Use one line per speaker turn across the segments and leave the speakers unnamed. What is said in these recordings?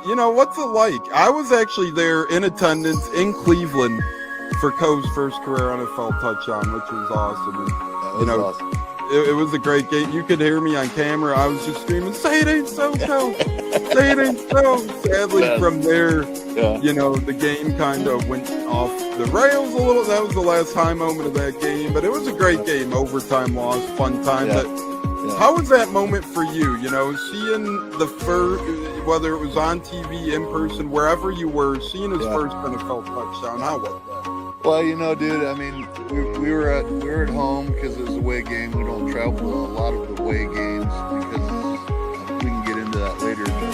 You know, what's it like? I was actually there in attendance in Cleveland for Cove's first career NFL touchdown, which was awesome. And,
That was awesome.
It was a great game. You could hear me on camera. I was just screaming, "Say it ain't so, Cove! Say it ain't so!" Sadly, from there, the game kind of went off the rails a little. That was the last high moment of that game, but it was a great game. Overtime loss, fun time.
Yeah.
How was that moment for you? You know, seeing the first, whether it was on TV, in person, wherever you were, seeing his first NFL touchdown. How was that?
Well, dude, I mean, we were at home because it was a away game. We don't travel to a lot of the away games because we can get into that later. But,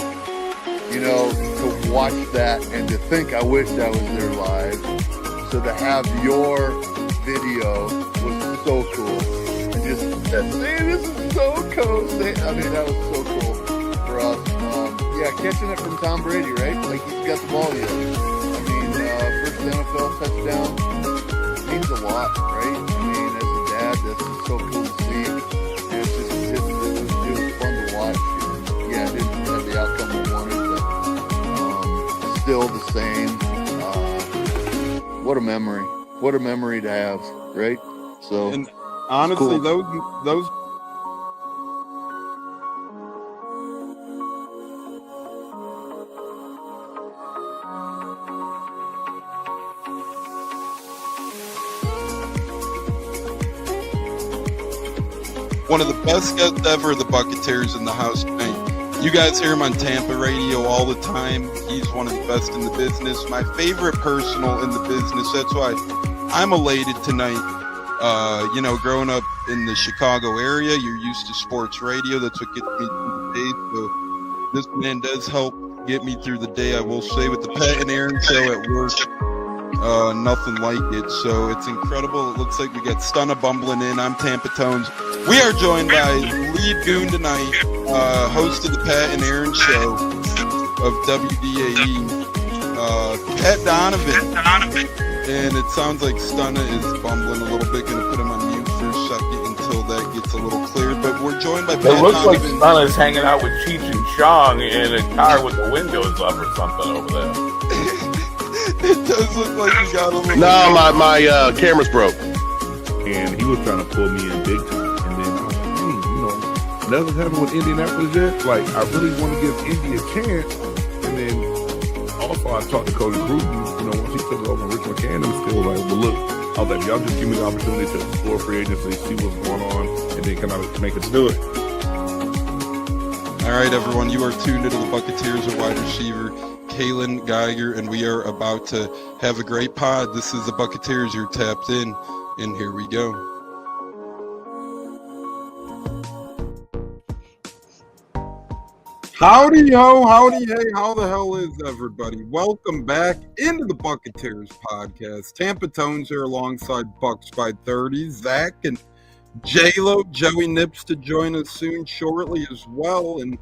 to watch that and to think I wished I was there live. So to have your video was so cool. And just that, this is so cool. I mean, that was so cool for us. Catching it from Tom Brady, right? Like, he's got the ball yet. I mean, first NFL touchdown means a lot, right? I mean, as a dad, this is so cool to see. And it was fun to watch. And, it didn't have the outcome we wanted, but still the same. What a memory. What a memory to have, right? So,
and honestly,
cool.
those one of the best guests ever, the Buccateers in the house tonight. You guys hear him on Tampa radio all the time. He's one of the best in the business. My favorite personal in the business. That's why I'm elated tonight. Growing up in the Chicago area, you're used to sports radio. That's what gets me through the day. So this man does help get me through the day, I will say, with the Pat and Aaron show at work. Nothing like it. So it's incredible. It looks like we got Stunna bumbling in. I'm Tampa Tones. We are joined by lead goon tonight, host of the Pat and Aaron show of WDAE, Pat Donovan. And it sounds like Stunna is bumbling a little bit. Going to put him on mute for a second until that gets a little clear. But we're joined by Pat Donovan.
It looks like Stunna's hanging out with Cheech and Chong in a car with the windows up or something over there.
It does look like you got a little...
No, my camera's broke.
And he was trying to pull me in big time. And then I was like, nothing's happened with Indianapolis yet. Like, I really want to give Indy a chance. And then also I talked to Cody Gruden, once he took over Rich McCann, and still like, well, look, I was like, y'all just give me the opportunity to explore free agency, see what's going on, and then can I make it do it.
All right, everyone, you are tuned into the Buccateers, a wide receiver, Kalen Geiger, and we are about to have a great pod. This is the Buccateers. You're tapped in, and here we go. Howdy ho, howdy hey, how the hell is everybody? Welcome back into the Buccateers podcast. Tampa Tones here alongside Bucs by 30. Zach and J-Lo, Joey Nips to join us soon, shortly as well. And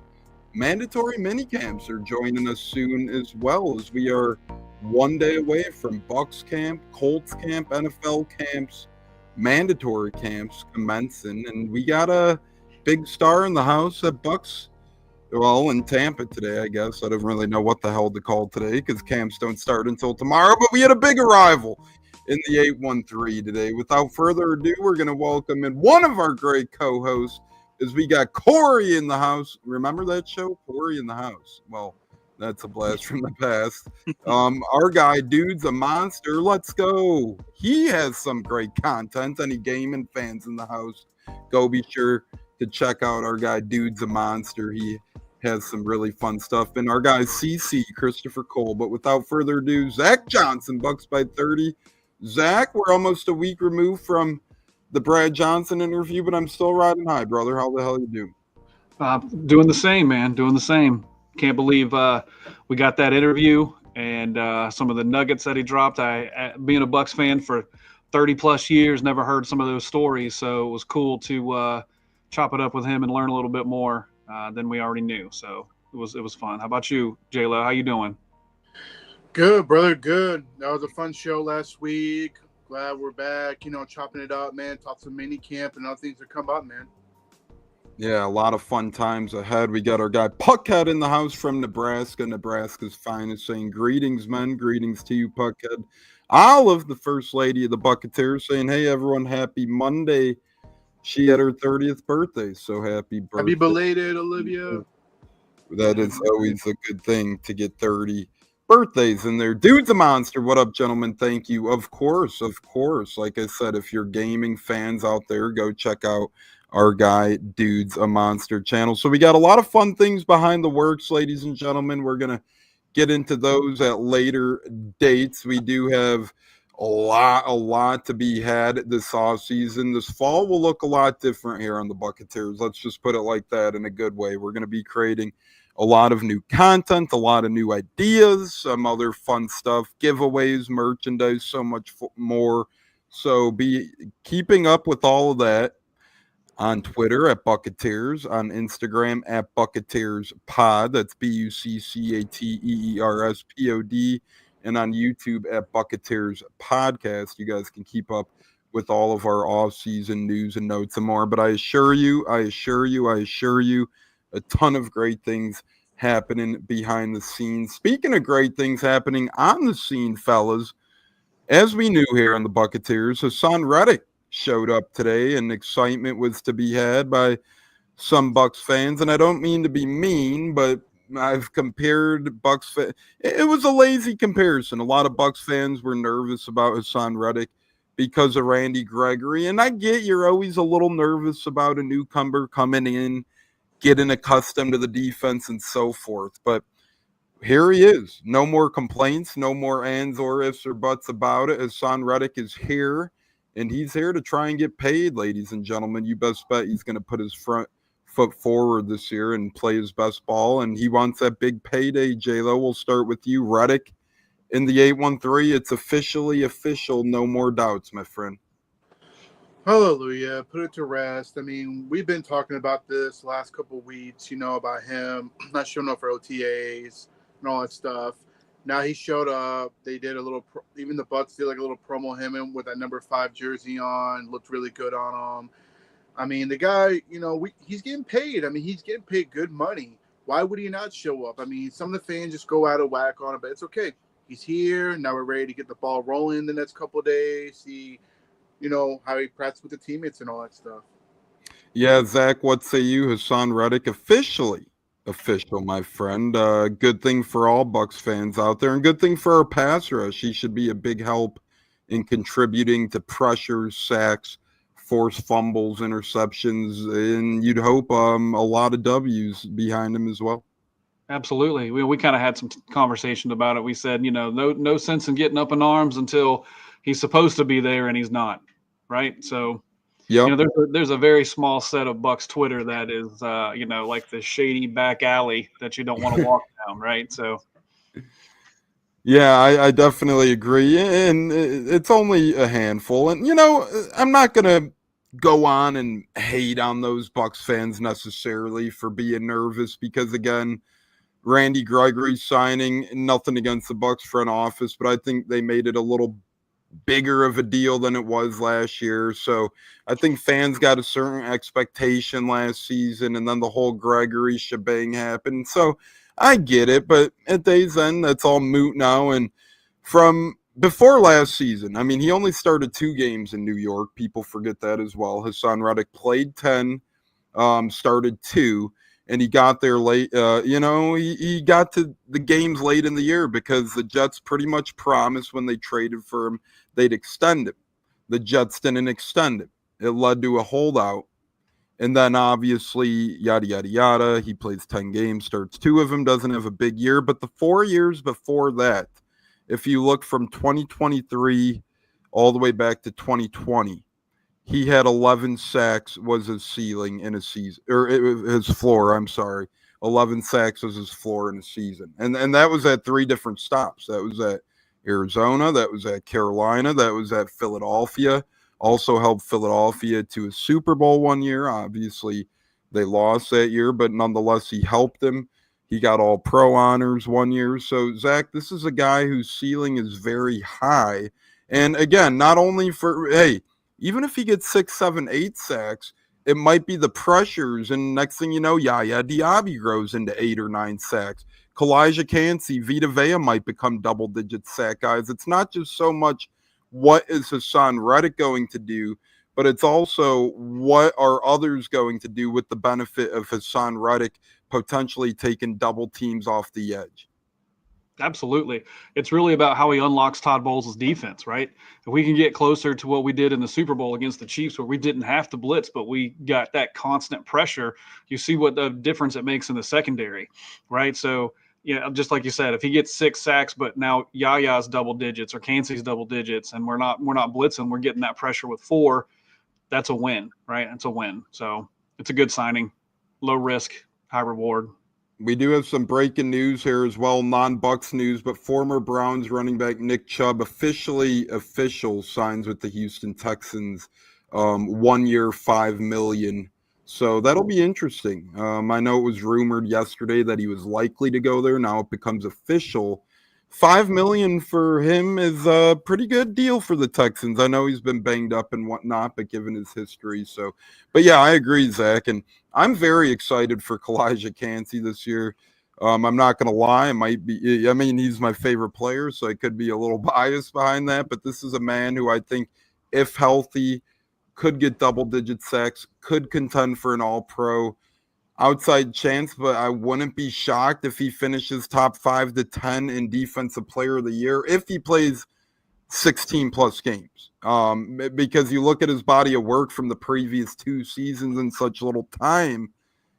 mandatory minicamps are joining us soon as well, as we are one day away from Bucs camp, Colts camp, NFL camps, mandatory camps commencing. And we got a big star in the house at Bucs. Well, in Tampa today, I guess. I don't really know what the hell to call today because camps don't start until tomorrow. But we had a big arrival in the 813 today. Without further ado, we're going to welcome in one of our great co-hosts, as we got Corey in the house. Remember that show? Corey in the house. Well, that's a blast from the past. Our guy, Dude's a monster. Let's go. He has some great content. Any gaming fans in the house, go be sure to check out our guy, Dude's a monster. He has some really fun stuff. And our guy, CC, Christopher Cole. But without further ado, Zach Johnson, Bucs by 30. Zach, we're almost a week removed from the Brad Johnson interview, but I'm still riding high, brother. How the hell you doing?
Doing the same, man. Doing the same. Can't believe we got that interview and some of the nuggets that he dropped. I being a Bucs fan for 30 plus years, never heard some of those stories, so it was cool to chop it up with him and learn a little bit more than we already knew. So it was fun. How about you, J-Lo? How you doing?
Good, brother. Good. That was a fun show last week. Glad we're back, chopping it up, man. Talk some mini camp and other things that come up, man.
Yeah, a lot of fun times ahead. We got our guy Puckhead in the house from Nebraska, Nebraska's finest, saying greetings, men. Greetings to you, Puckhead. Olive, the first lady of the Buccateers, saying, hey, everyone, happy Monday. She had her 30th birthday, so happy birthday.
Happy belated, Olivia.
That is always a good thing to get 30 birthdays in there. Dude's a monster. What up, gentlemen? Thank you. Of course, of course. Like I said, if you're gaming fans out there, go check out our guy Dude's a Monster channel. So we got a lot of fun things behind the works, ladies and gentlemen. We're going to get into those at later dates. We do have a lot to be had this off season. This fall will look a lot different here on the Buccateers. Let's just put it like that in a good way. We're going to be creating a lot of new content, a lot of new ideas, some other fun stuff, giveaways, merchandise, so much more. So be keeping up with all of that on Twitter at Buccateers, on Instagram at Buccateers Pod. That's BUCCATEERSPOD, and on YouTube at Buccateers Podcast. You guys can keep up with all of our off-season news and notes and more. But I assure you, a ton of great things happening behind the scenes. Speaking of great things happening on the scene, fellas, as we knew here on the Buccateers, Hassan Reddick showed up today, and excitement was to be had by some Bucs fans. And I don't mean to be mean, but I've compared Bucs. It was a lazy comparison. A lot of Bucs fans were nervous about Hassan Reddick because of Randy Gregory, and I get you're always a little nervous about a newcomer coming in, getting accustomed to the defense and so forth. But here he is. No more complaints, no more ands or ifs or buts about it. Hassan Reddick is here, and he's here to try and get paid, ladies and gentlemen. You best bet he's going to put his front foot forward this year and play his best ball, and he wants that big payday. J-Lo, we'll start with you. Reddick in the 813. It's officially official. No more doubts, my friend.
Hallelujah. Put it to rest. I mean, we've been talking about this last couple of weeks, about him not showing up for OTAs and all that stuff. Now he showed up. They did a little, even the Bucs did like a little promo of him with that number 5 jersey on. Looked really good on him. I mean, the guy, he's getting paid. I mean, he's getting paid good money. Why would he not show up? I mean, some of the fans just go out of whack on him, but it's okay. He's here. Now we're ready to get the ball rolling the next couple of days. See, how he practices with the teammates and all that stuff.
Yeah, Zach, what say you? Hassan Reddick official, my friend. Good thing for all Bucs fans out there, and good thing for our pass rush. He should be a big help in contributing to pressures, sacks, forced fumbles, interceptions, and you'd hope a lot of W's behind him as well.
Absolutely. We kind of had some conversation about it. We said, no sense in getting up in arms until he's supposed to be there and he's not, right? So, there's a very small set of Bucs Twitter that is, like the shady back alley that you don't want to walk down, right? So,
yeah, I definitely agree, and it's only a handful. And I'm not gonna go on and hate on those Bucs fans necessarily for being nervous because, again, Randy Gregory signing, nothing against the Bucs front office, but I think they made it a little bigger of a deal than it was last year. So I think fans got a certain expectation last season, and then the whole Gregory shebang happened. So I get it, but at day's end, that's all moot now. And from before last season, I mean, he only started 2 games in New York. People forget that as well. Hassan Reddick played 10, started 2. And he got there late, he got to the games late in the year because the Jets pretty much promised when they traded for him they'd extend him. The Jets didn't extend him. It led to a holdout. And then obviously, yada, yada, yada. He plays 10 games, starts 2 of them, doesn't have a big year. But the 4 years before that, if you look from 2023 all the way back to 2020, he had 11 sacks was his ceiling in a season, or his floor, 11 sacks was his floor in a season. And that was at 3 different stops. That was at Arizona, that was at Carolina, that was at Philadelphia. Also helped Philadelphia to a Super Bowl one year. Obviously, they lost that year, but nonetheless, he helped them. He got all pro honors one year. So, Zach, this is a guy whose ceiling is very high. And again, not only for, even if he gets 6, 7, 8 sacks, it might be the pressures, and next thing you know, Yaya Diaby grows into 8 or 9 sacks. Kalijah Cansey, Vita Vea might become double-digit sack guys. It's not just so much what is Hassan Reddick going to do, but it's also what are others going to do with the benefit of Hassan Reddick potentially taking double teams off the edge.
Absolutely. It's really about how he unlocks Todd Bowles' defense, right? If we can get closer to what we did in the Super Bowl against the Chiefs, where we didn't have to blitz, but we got that constant pressure, you see what the difference it makes in the secondary, right? So, yeah, just like you said, if he gets 6 sacks, but now Yaya's double digits or Cansey's double digits, and we're not blitzing, we're getting that pressure with 4, that's a win, right? That's a win. So it's a good signing, low risk, high reward.
We do have some breaking news here as well, non-Bucs news, but former Browns running back Nick Chubb official signs with the Houston Texans, 1 year, $5 million. So that'll be interesting. I know it was rumored yesterday that he was likely to go there. Now it becomes official. $5 million for him is a pretty good deal for the Texans. I know he's been banged up and whatnot, but given his history, so. But yeah, I agree, Zach, and I'm very excited for Kalijah Cansey this year. I'm not going to lie. It might be. I mean, he's my favorite player, so I could be a little biased behind that. But this is a man who I think, if healthy, could get double-digit sacks, could contend for an All-Pro. Outside chance, but I wouldn't be shocked if he finishes top 5 to 10 in Defensive Player of the Year if he plays 16 plus games. Because you look at his body of work from the previous 2 seasons in such little time,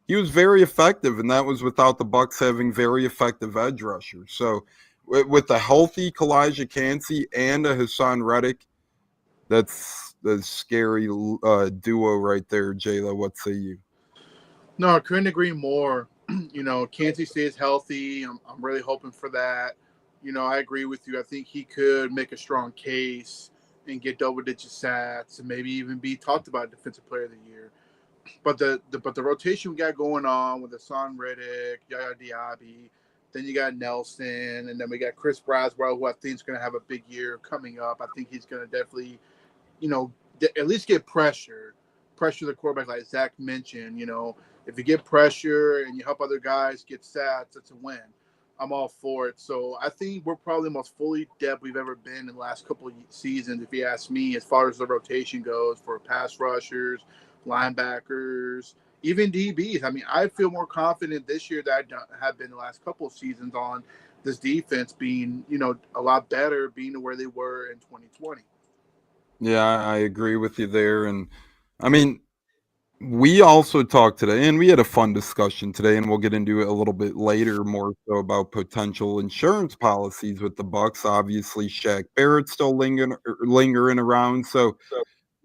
he was very effective, and that was without the Bucs having very effective edge rushers. So with a healthy Kalijah Cansey and a Hassan Reddick, that's the scary duo right there. Jayla, what say you?
No, I couldn't agree more. Cansey stays healthy. I'm really hoping for that. I agree with you. I think he could make a strong case and get double-digit stats and maybe even be talked about Defensive Player of the Year. But the rotation we got going on with Hassan Reddick, Yaya Diaby, then you got Nelson, and then we got Chris Braswell, who I think is going to have a big year coming up. I think he's going to definitely, at least get pressure the quarterback, like Zach mentioned. If you get pressure and you help other guys get stats, it's a win. I'm all for it. So I think we're probably the most fully depth we've ever been in the last couple of seasons, if you ask me, as far as the rotation goes for pass rushers, linebackers, even DBs. I mean, I feel more confident this year than I have been the last couple of seasons on this defense being, a lot better, being where they were in 2020.
Yeah, I agree with you there. And I mean, we also talked today, and we had a fun discussion today, and we'll get into it a little bit later, more so about potential insurance policies with the Bucs. Obviously, Shaq Barrett's still lingering around, so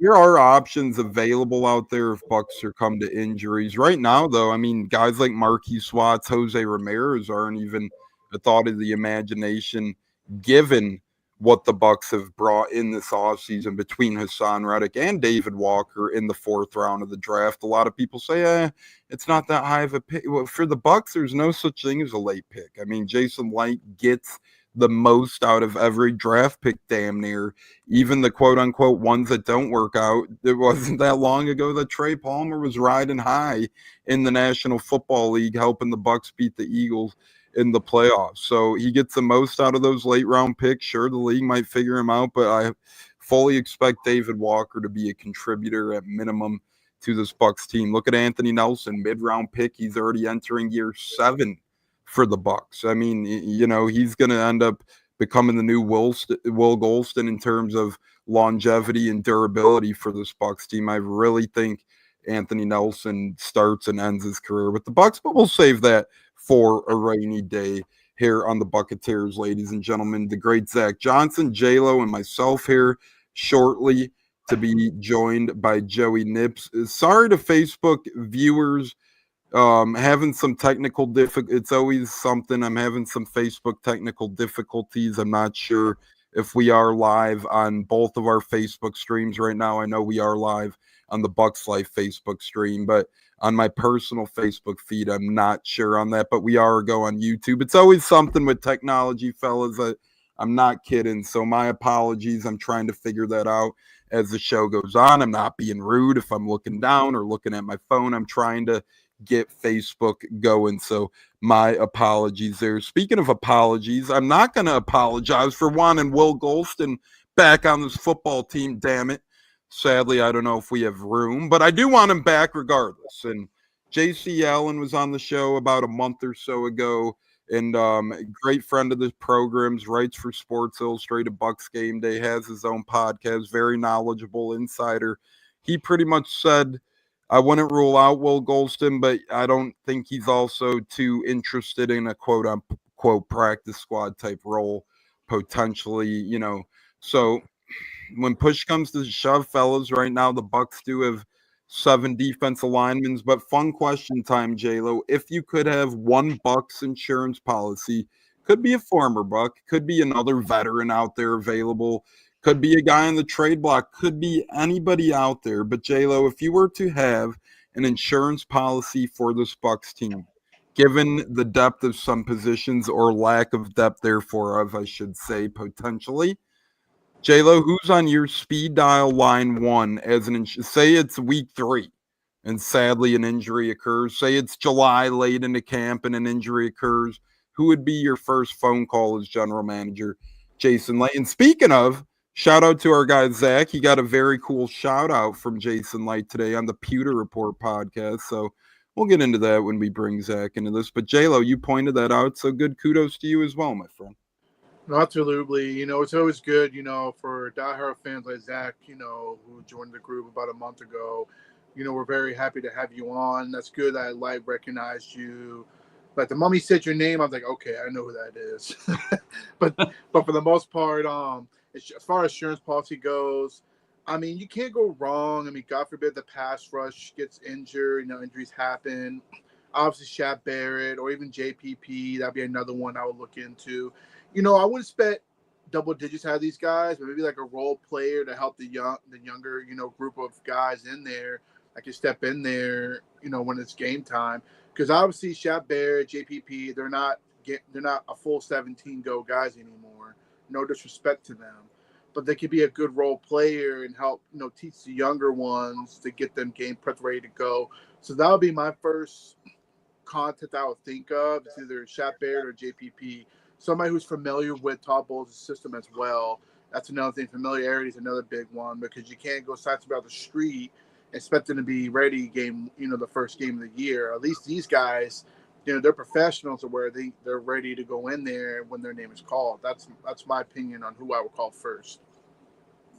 there are options available out there if Bucs are come to injuries. Right now, though, I mean, guys like Marquise Watts, Jose Ramirez aren't even a thought of the imagination, given what the Bucs have brought in this offseason between Hassan Reddick and David Walker in the 4th round of the draft. A lot of people say, it's not that high of a pick. Well, for the Bucs, there's no such thing as a late pick. I mean, Jason Light gets the most out of every draft pick damn near, even the quote-unquote ones that don't work out. It wasn't that long ago that Trey Palmer was riding high in the National Football League, helping the Bucs beat the Eagles in the playoffs. So he gets the most out of those late round picks. Sure, the league might figure him out, but I fully expect David Walker to be a contributor at minimum to this Bucs team. Look at Anthony Nelson, mid-round pick. He's already entering year 7 for the Bucs. I mean, he's going to end up becoming the new Will Golston in terms of longevity and durability for this Bucs team. I really think Anthony Nelson starts and ends his career with the Bucs, but we'll save that for a rainy day here on the Buccateers, ladies and gentlemen. The great Zach Johnson, J-Lo, and myself here shortly to be joined by Joey Nips. Sorry to Facebook viewers, having some technical it's always something. I'm having some Facebook technical difficulties. I'm not sure if we are live on both of our Facebook streams right now. I know we are live on the Bucs Life Facebook stream, but on my personal Facebook feed, I'm not sure on that, but we are on YouTube. It's always something with technology, fellas. I'm not kidding. So my apologies. I'm trying to figure that out as the show goes on. I'm not being rude if I'm looking down or looking at my phone. I'm trying to get Facebook going. So my apologies there. Speaking of apologies, I'm not going to apologize for wanting Will Golston back on this football team, damn it. Sadly, I don't know if we have room, but I do want him back regardless. And J.C. Allen was on the show about a month or so ago, and great friend of the programs, writes for Sports Illustrated, Bucs Game Day, has his own podcast, very knowledgeable insider. He pretty much said, I wouldn't rule out Will Golston, but I don't think he's also too interested in a quote-unquote practice squad type role, potentially, you know. So when push comes to shove, fellas, right now the Bucs do have 7 defensive linemen. But fun question time, J-Lo. If you could have one Bucs insurance policy, could be a former Buck, could be another veteran out there available, could be a guy on the trade block, could be anybody out there. But J-Lo, if you were to have an insurance policy for this Bucs team, given the depth of some positions or lack of depth, therefore, of I should say, potentially, J-Lo, who's on your speed dial line one as say it's week 3 and sadly an injury occurs. Say it's July late into camp and an injury occurs. Who would be your first phone call as general manager? Jason Light. And speaking of, shout out to our guy Zach. He got a very cool shout out from Jason Light today on the Pewter Report podcast. So we'll get into that when we bring Zach into this. But J-Lo, you pointed that out. So good kudos to you as well, my friend.
No, absolutely. You know, it's always good, you know, for diehard fans like Zach, you know, who joined the group about a month ago. You know, we're very happy to have you on. That's good that I recognized you. But the moment you said your name, I was like, okay, I know who that is. but for the most part, as far as insurance policy goes, I mean, you can't go wrong. I mean, God forbid the pass rush gets injured. You know, injuries happen. Obviously, Shaq Barrett or even JPP, that'd be another one I would look into. You know, I wouldn't expect double digits out of these guys, but maybe like a role player to help the younger, you know, group of guys in there. I can step in there, you know, when it's game time. Because obviously, Shaq Barrett, JPP, they're not a full 17 go guys anymore. No disrespect to them, but they could be a good role player and help, you know, teach the younger ones to get them game prep ready to go. So that would be my first contact I would think of. It's either Shaq Barrett or JPP. Somebody who's familiar with Todd Bowles' system as well. That's another thing. Familiarity is another big one because you can't go sign somebody out the street expecting to be ready the first game of the year. At least these guys, you know, they're professionals to where they're ready to go in there when their name is called. That's my opinion on who I would call first.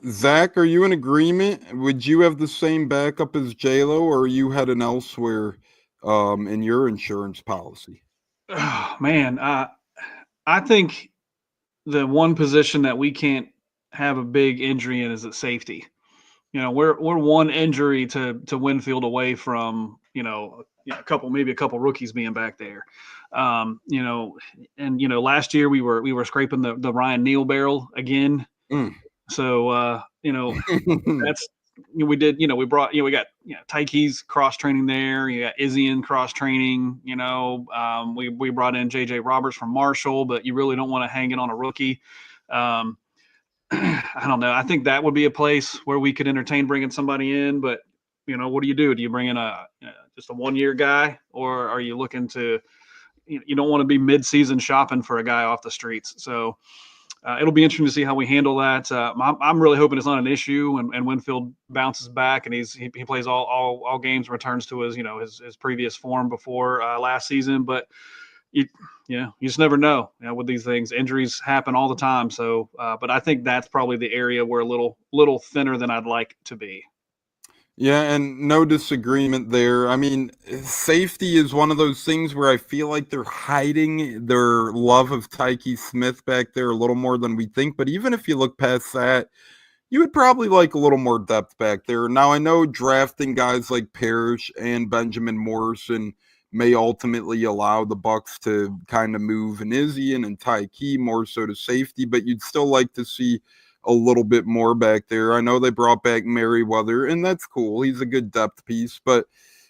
Zach, are you in agreement? Would you have the same backup as J-Lo, or are you heading elsewhere in your insurance policy?
Oh, man, I think the one position that we can't have a big injury in is at safety. You know, we're one injury to Winfield away from, you know, a couple rookies being back there. You know, and you know, last year we were scraping the Ryan Neal barrel again. So you know, that's we did. You know, we got Tyke's cross training there. You got Izzy cross training. You know, we brought in JJ Roberts from Marshall, but you really don't want to hang it on a rookie. I don't know. I think that would be a place where we could entertain bringing somebody in, but you know, what do? Do you bring in just a 1-year guy, or are you looking to? You don't want to be mid-season shopping for a guy off the streets. So it'll be interesting to see how we handle that. I'm really hoping it's not an issue, and Winfield bounces back and he plays all games, returns to his previous form before last season. But you just never know. You know, with these things, injuries happen all the time. So, but I think that's probably the area where a little thinner than I'd like to be.
Yeah, and no disagreement there. I mean, safety is one of those things where I feel like they're hiding their love of Tyke Smith back there a little more than we think. But even if you look past that, you would probably like a little more depth back there. Now, I know drafting guys like Parrish and Benjamin Morrison may ultimately allow the Bucs to kind of move an Izzy and Tyke more so to safety, but you'd still like to see a little bit more back there. I know they brought back Merriweather, and that's cool. He's a good depth piece, but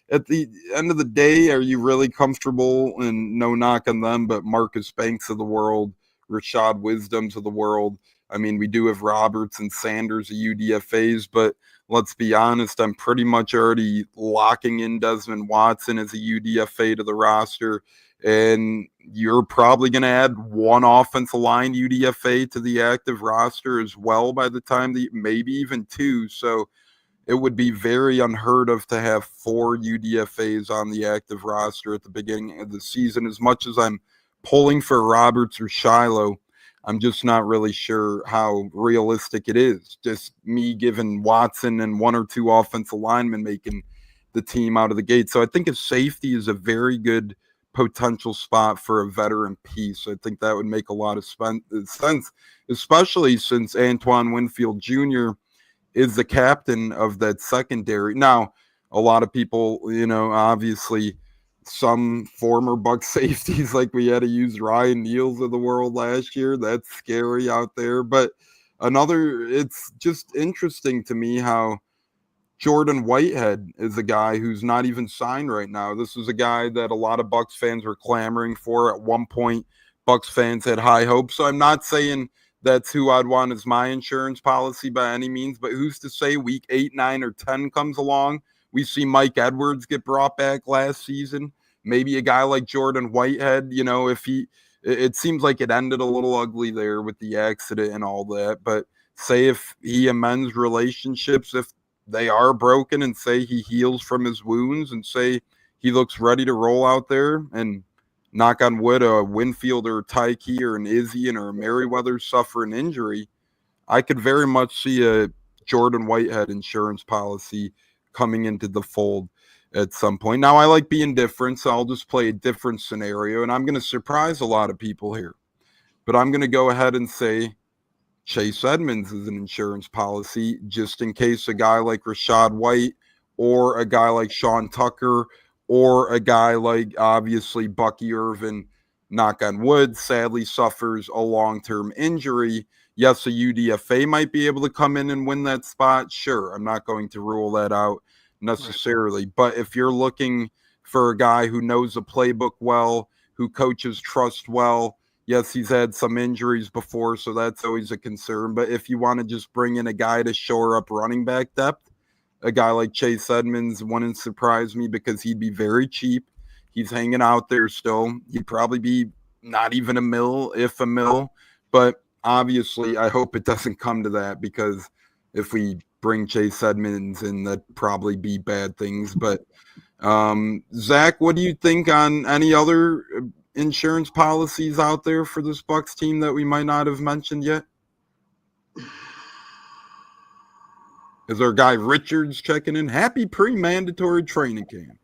at the end of the day, are you really comfortable, and no knock on them, but Marcus Banks of the world, Rashad Wisdoms of the world, I mean, we do have Roberts and Sanders as UDFAs, but let's be honest, I'm pretty much already locking in Desmond Watson as a UDFA to the roster. And you're probably going to add one offensive line UDFA to the active roster as well by the time maybe even two. So it would be very unheard of to have 4 UDFAs on the active roster at the beginning of the season. As much as I'm pulling for Roberts or Shiloh, I'm just not really sure how realistic it is. Just me giving Watson and 1 or 2 offensive linemen making the team out of the gate. So I think if safety is a very good potential spot for a veteran piece, I think that would make a lot of sense, especially since Antoine Winfield Jr. is the captain of that secondary. Now, a lot of people, obviously some former Bucs safeties, like we had to use Ryan Neal's of the world last year. That's scary out there. But it's just interesting to me how Jordan Whitehead is a guy who's not even signed right now. This is a guy that a lot of Bucs fans were clamoring for. At one point, Bucs fans had high hopes. So I'm not saying that's who I'd want as my insurance policy by any means, but who's to say week 8, 9, or 10 comes along? We see Mike Edwards get brought back last season. Maybe a guy like Jordan Whitehead, it seems like it ended a little ugly there with the accident and all that. But say if he amends relationships, if they are broken, and say he heals from his wounds, and say he looks ready to roll out there, and knock on wood, a Winfield or a Tyke or an Izzy or a Merriweather suffer an injury, I could very much see a Jordan Whitehead insurance policy coming into the fold at some point. Now, I like being different, so I'll just play a different scenario, and I'm going to surprise a lot of people here. But I'm going to go ahead and say Chase Edmonds is an insurance policy, just in case a guy like Rashad White or a guy like Sean Tucker or a guy like, obviously, Bucky Irvin, knock on wood, sadly suffers a long-term injury. Yes, a UDFA might be able to come in and win that spot. Sure, I'm not going to rule that out necessarily. Right. But if you're looking for a guy who knows the playbook well, who coaches trust well, yes, he's had some injuries before, so that's always a concern. But if you want to just bring in a guy to shore up running back depth, a guy like Chase Edmonds wouldn't surprise me because he'd be very cheap. He's hanging out there still. He'd probably be not even a mil, if a mil. But obviously, I hope it doesn't come to that, because if we bring Chase Edmonds in, that'd probably be bad things. But Zach, what do you think on any other insurance policies out there for this Bucs team that we might not have mentioned yet? Is our guy Richards checking in? Happy pre-mandatory training camp.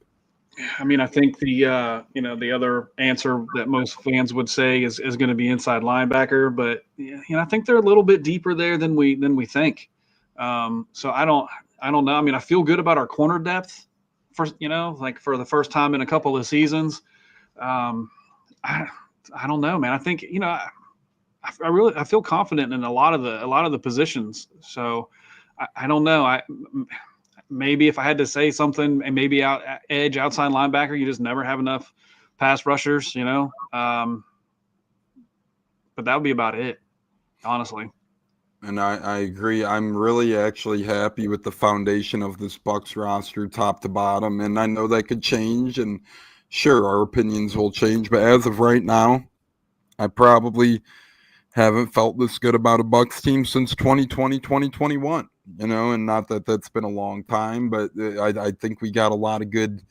I mean, I think the other answer that most fans would say is going to be inside linebacker, but I think they're a little bit deeper there than we think. So I don't know. I mean, I feel good about our corner depth for the first time in a couple of seasons. I don't know, man. I think I feel confident in a lot of the positions. So I don't know. Maybe if I had to say something, and maybe outside linebacker, you just never have enough pass rushers, but that would be about it, honestly.
And I agree. I'm really actually happy with the foundation of this Bucs roster, top to bottom. And I know that could change, and sure, our opinions will change. But as of right now, I probably haven't felt this good about a Bucs team since 2020, 2021. And not that that's been a long time, but I think we got a lot of good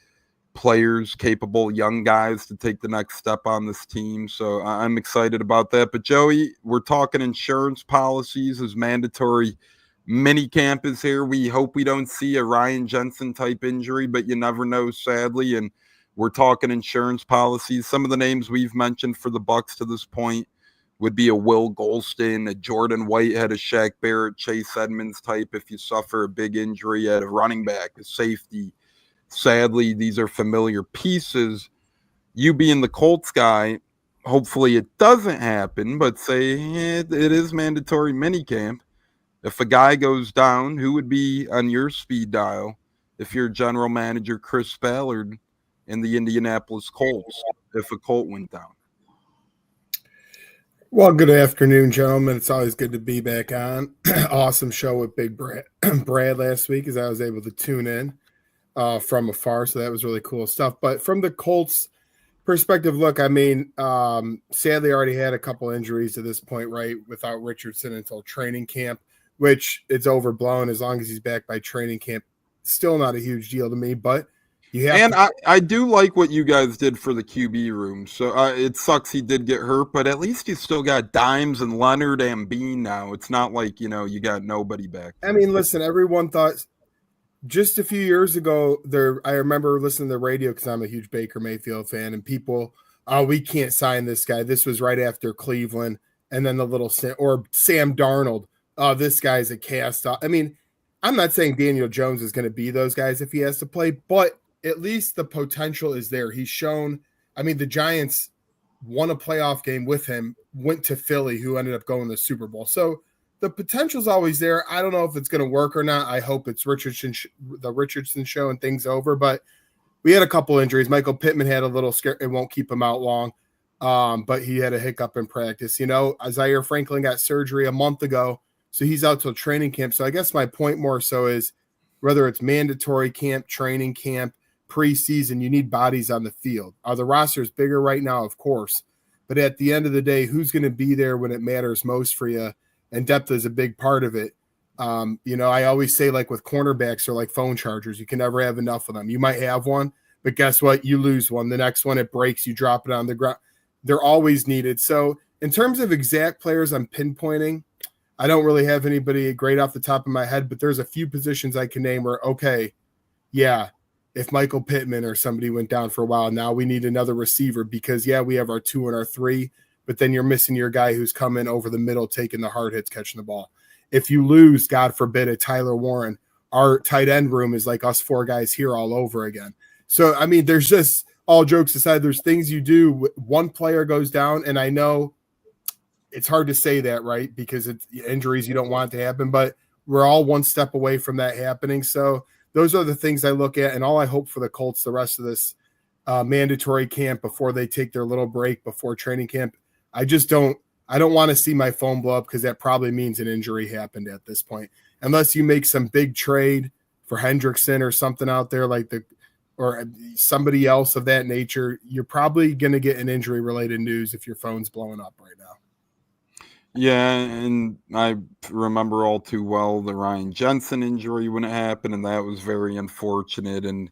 players, capable young guys to take the next step on this team. So I'm excited about that. But Joey, we're talking insurance policies as mandatory minicamp is here. We hope we don't see a Ryan Jensen type injury, but you never know, sadly. And we're talking insurance policies. Some of the names we've mentioned for the Bucs to this point would be a Will Golston, a Jordan Whitehead, a Shaq Barrett, Chase Edmonds type if you suffer a big injury at a running back, a safety. Sadly, these are familiar pieces. You being the Colts guy, hopefully it doesn't happen, but say it is mandatory minicamp. If a guy goes down, who would be on your speed dial if you're general manager Chris Ballard in the Indianapolis Colts if a Colt went down?
Well, good afternoon, gentlemen. It's always good to be back on. Awesome show with Big Brad, Brad last week, as I was able to tune in from afar. So that was really cool stuff. But from the Colts perspective, look, I mean, sadly, I already had a couple injuries to this point, right? Without Richardson until training camp, which it's overblown. As long as he's back by training camp, still not a huge deal to me. But you have
And
to.
I do like what you guys did for the QB room. So it sucks he did get hurt, but at least you still got Dimes and Leonard and Bean now. It's not like, you got nobody back there.
I mean, listen, everyone thought just a few years ago, I remember listening to the radio because I'm a huge Baker Mayfield fan, and people, oh, we can't sign this guy. This was right after Cleveland, and then or Sam Darnold. Oh, this guy's a cast off. I mean, I'm not saying Daniel Jones is going to be those guys if he has to play, but at least the potential is there. He's shown. I mean, the Giants won a playoff game with him, went to Philly, who ended up going to the Super Bowl. So the potential's always there. I don't know if it's going to work or not. I hope it's the Richardson show and things over. But we had a couple injuries. Michael Pittman had a little scare. It won't keep him out long, but he had a hiccup in practice. Zaire Franklin got surgery a month ago, so he's out till training camp. So I guess my point more so is whether it's mandatory camp, training camp, preseason, you need bodies on the field. Are the rosters bigger right now? Of course. But at the end of the day, who's going to be there when it matters most for you? And depth is a big part of it. I always say, like with cornerbacks or like phone chargers, you can never have enough of them. You might have one, but guess what? You lose one. The next one, it breaks. You drop it on the ground. They're always needed. So in terms of exact players I'm pinpointing, I don't really have anybody great off the top of my head, but there's a few positions I can name where, okay, yeah, if Michael Pittman or somebody went down for a while, now we need another receiver because, yeah, we have our 2 and our 3, but then you're missing your guy who's coming over the middle, taking the hard hits, catching the ball. If you lose, God forbid, a Tyler Warren, our tight end room is like us 4 guys here all over again. So, I mean, there's just, all jokes aside, there's things you do. One player goes down, and I know it's hard to say that, right, because it's injuries you don't want to happen, but we're all one step away from that happening. So those are the things I look at, and all I hope for the Colts the rest of this mandatory camp before they take their little break before training camp. I don't want to see my phone blow up because that probably means an injury happened at this point. Unless you make some big trade for Hendrickson or something out there or somebody else of that nature, you're probably going to get an injury-related news if your phone's blowing up right now.
Yeah, and I remember all too well the Ryan Jensen injury when it happened, and that was very unfortunate. And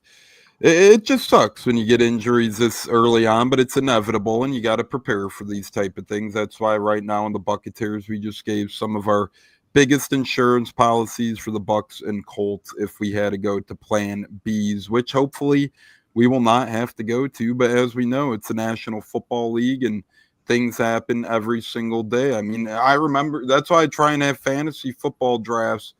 it just sucks when you get injuries this early on, but it's inevitable, and you got to prepare for these type of things. That's why right now in the Buccateers, we just gave some of our biggest insurance policies for the Bucs and Colts if we had to go to Plan Bs, which hopefully we will not have to go to. But as we know, it's a National Football League, and things happen every single day. I mean, I remember that's why I try and have fantasy football drafts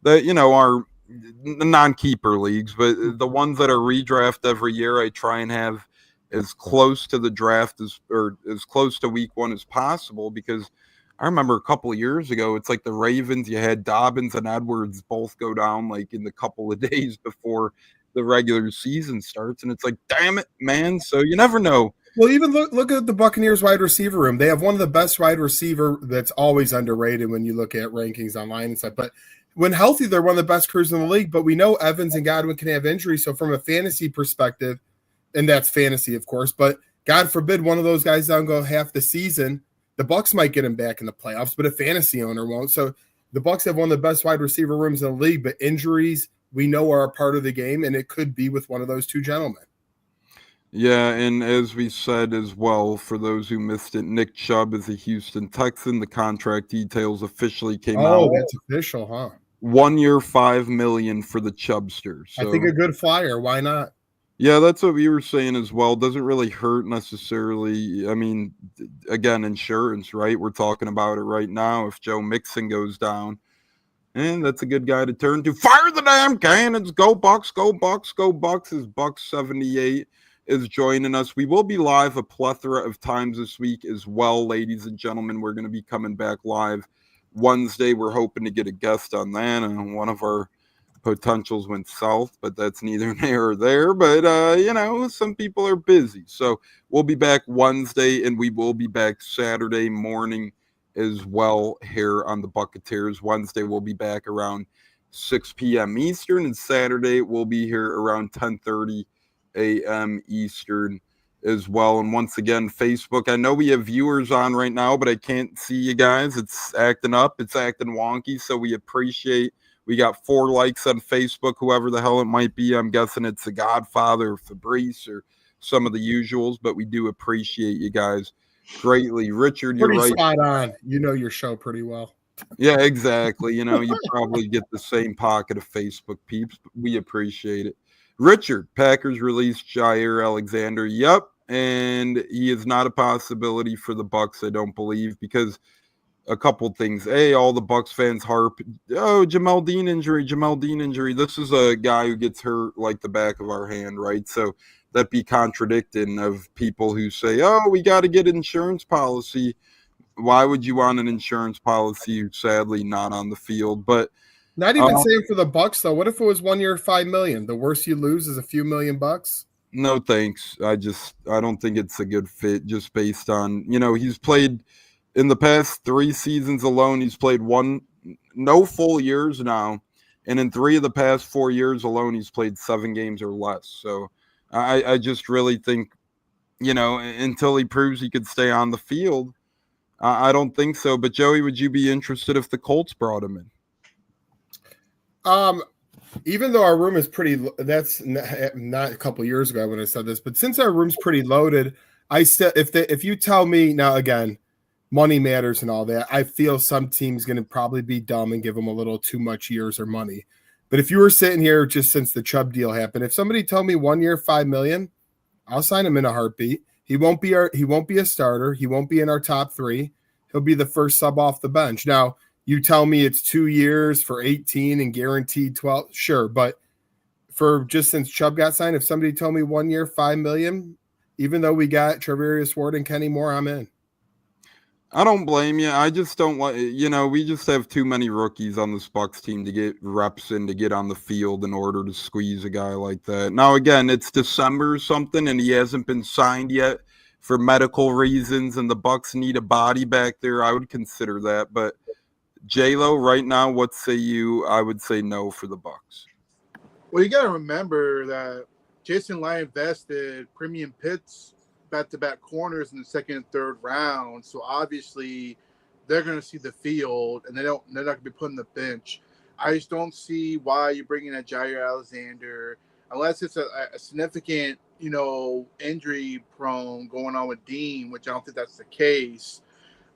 that, are non-keeper leagues, but the ones that are redraft every year, I try and have as close to the draft as close to week 1 as possible, because I remember a couple of years ago, it's like the Ravens, you had Dobbins and Edwards both go down like in the couple of days before the regular season starts, and it's like, damn it, man. So you never know.
Well, even look at the Buccaneers wide receiver room. They have one of the best wide receiver that's always underrated when you look at rankings online and stuff. But when healthy, they're one of the best crews in the league. But we know Evans and Godwin can have injuries. So from a fantasy perspective, and that's fantasy, of course, but God forbid one of those guys down go half the season, the Bucs might get him back in the playoffs, but a fantasy owner won't. So the Bucs have one of the best wide receiver rooms in the league, but injuries we know are a part of the game, and it could be with one of those 2 gentlemen.
Yeah, and as we said as well, for those who missed it, Nick Chubb is a Houston Texan. The contract details officially came out.
Oh, that's official, huh?
1 year, $5 million for the Chubster. So,
I think a good flyer. Why not?
Yeah, that's what we were saying as well. Doesn't really hurt necessarily. I mean, again, insurance, right? We're talking about it right now. If Joe Mixon goes down, and that's a good guy to turn to. Fire the damn cannons! Go Bucs! Go Bucs! Go Bucs! Is Bucs 78 is joining us. We will be live a plethora of times this week as well, ladies and gentlemen. We're going to be coming back live Wednesday. We're hoping to get a guest on that, and one of our potentials went south, but that's neither here or there. But, you know, some people are busy. So we'll be back Wednesday, and we will be back Saturday morning as well here on the Buccateers. Wednesday, we'll be back around 6 p.m. Eastern, and Saturday, we'll be here around 10:30 a.m. Eastern as well. And once again, Facebook, I know we have viewers on right now, but I can't see you guys. It's acting up. It's acting wonky, so we appreciate. We got 4 likes on Facebook, whoever the hell it might be. I'm guessing it's the Godfather or Fabrice or some of the usuals, but we do appreciate you guys greatly. Richard, you're
Pretty
right.
spot on. You know your show pretty well.
Yeah, exactly. You know, you probably get the same pocket of Facebook peeps, but we appreciate it. Richard, Packers released Jaire Alexander. Yep, and he is not a possibility for the Bucs, I don't believe, because a couple things. A, all the Bucs fans harp, oh, Jamel Dean injury. This is a guy who gets hurt like the back of our hand, right? So that'd be contradicting of people who say, oh, we got to get insurance policy. Why would you want an insurance policy who's sadly not on the field? But
not even saying for the Bucs though. What if it was 1 year, $5 million? The worst you lose is a few $1 million.
No, thanks. I don't think it's a good fit just based on, you know, he's played in the past 3 seasons alone. He's played no full years now. And in 3 of the past 4 years alone, he's played 7 games or less. So I just really think, you know, until he proves he could stay on the field, I don't think so. But Joey, would you be interested if the Colts brought him in?
Even though our room is pretty, that's not a couple years ago when I said this, but since our room's pretty loaded, I still, if you tell me now, again, money matters and all that, I feel some team's going to probably be dumb and give them a little too much years or money. But if you were sitting here just since the Chubb deal happened, if somebody told me 1 year, $5 million, I'll sign him in a heartbeat. He won't be a starter. He won't be in our top 3. He'll be the first sub off the bench. Now, you tell me it's 2 years for 18 and guaranteed 12, sure. But for just since Chubb got signed, if somebody told me 1 year, $5 million, even though we got Travarius Ward and Kenny Moore, I'm in.
I don't blame you. I just don't like, you know, we just have too many rookies on this Bucs team to get reps in to get on the field in order to squeeze a guy like that. Now, again, it's December or something, and he hasn't been signed yet for medical reasons, and the Bucs need a body back there. I would consider that, but J-Lo, right now, what say you? I would say no for the Bucs.
Well, you got to remember that Jason Lion invested premium pits back-to-back corners in the 2nd and 3rd round. So obviously they're going to see the field, and they're not going to be put on the bench. I just don't see why you're bringing in Jaire Alexander unless it's a significant, you know, injury prone going on with Dean, which I don't think that's the case.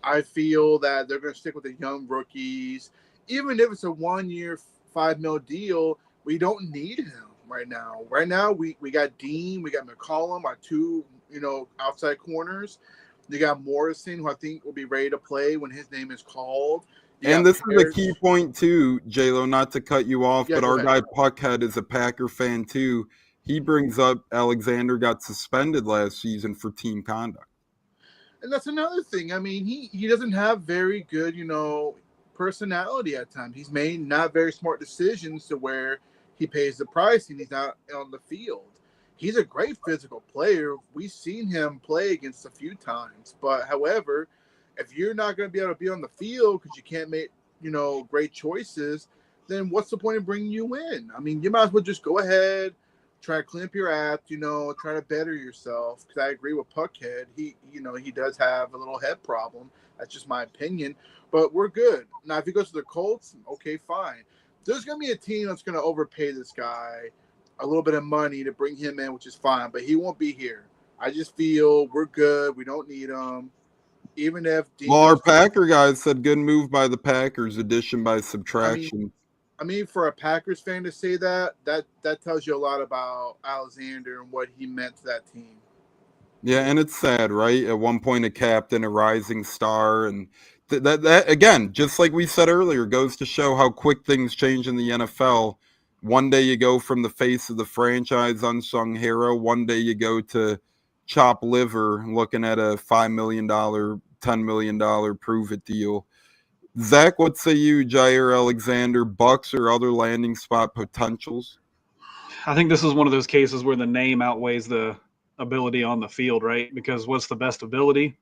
I feel that they're going to stick with the young rookies. Even if it's a 1 year, $5 million deal, we don't need him right now. Right now, we got Dean, we got McCollum, our 2, you know, outside corners. You got Morrison, who I think will be ready to play when his name is called.
And this is a key point too, J-Lo, not to cut you off, but our guy Puckhead is a Packer fan too. He brings up Alexander got suspended last season for team conduct.
And that's another thing. I mean, he doesn't have very good, you know, personality at times. He's made not very smart decisions to where he pays the price and he's not on the field. He's a great physical player. We've seen him play against a few times. But, however, if you're not going to be able to be on the field because you can't make, you know, great choices, then what's the point of bringing you in? I mean, you might as well just go ahead, try to clean up your act, you know, try to better yourself. Because I agree with Puckhead. He does have a little head problem. That's just my opinion. But we're good. Now, if he goes to the Colts, okay, fine. There's going to be a team that's going to overpay this guy a little bit of money to bring him in, which is fine. But he won't be here. I just feel we're good. We don't need him. Even if
our Packer guys said good move by the Packers, addition by subtraction.
I mean, for a Packers fan to say that tells you a lot about Alexander and what he meant to that team.
Yeah, and it's sad, right? At one point, a captain, a rising star, and that again, just like we said earlier, goes to show how quick things change in the NFL. One day you go from the face of the franchise, unsung hero. One day you go to chop liver, looking at a $5 million, $10 million prove-it deal. Zach, what say you, Jaire Alexander, Bucs or other landing spot potentials?
I think this is one of those cases where the name outweighs the ability on the field, right? Because what's the best ability?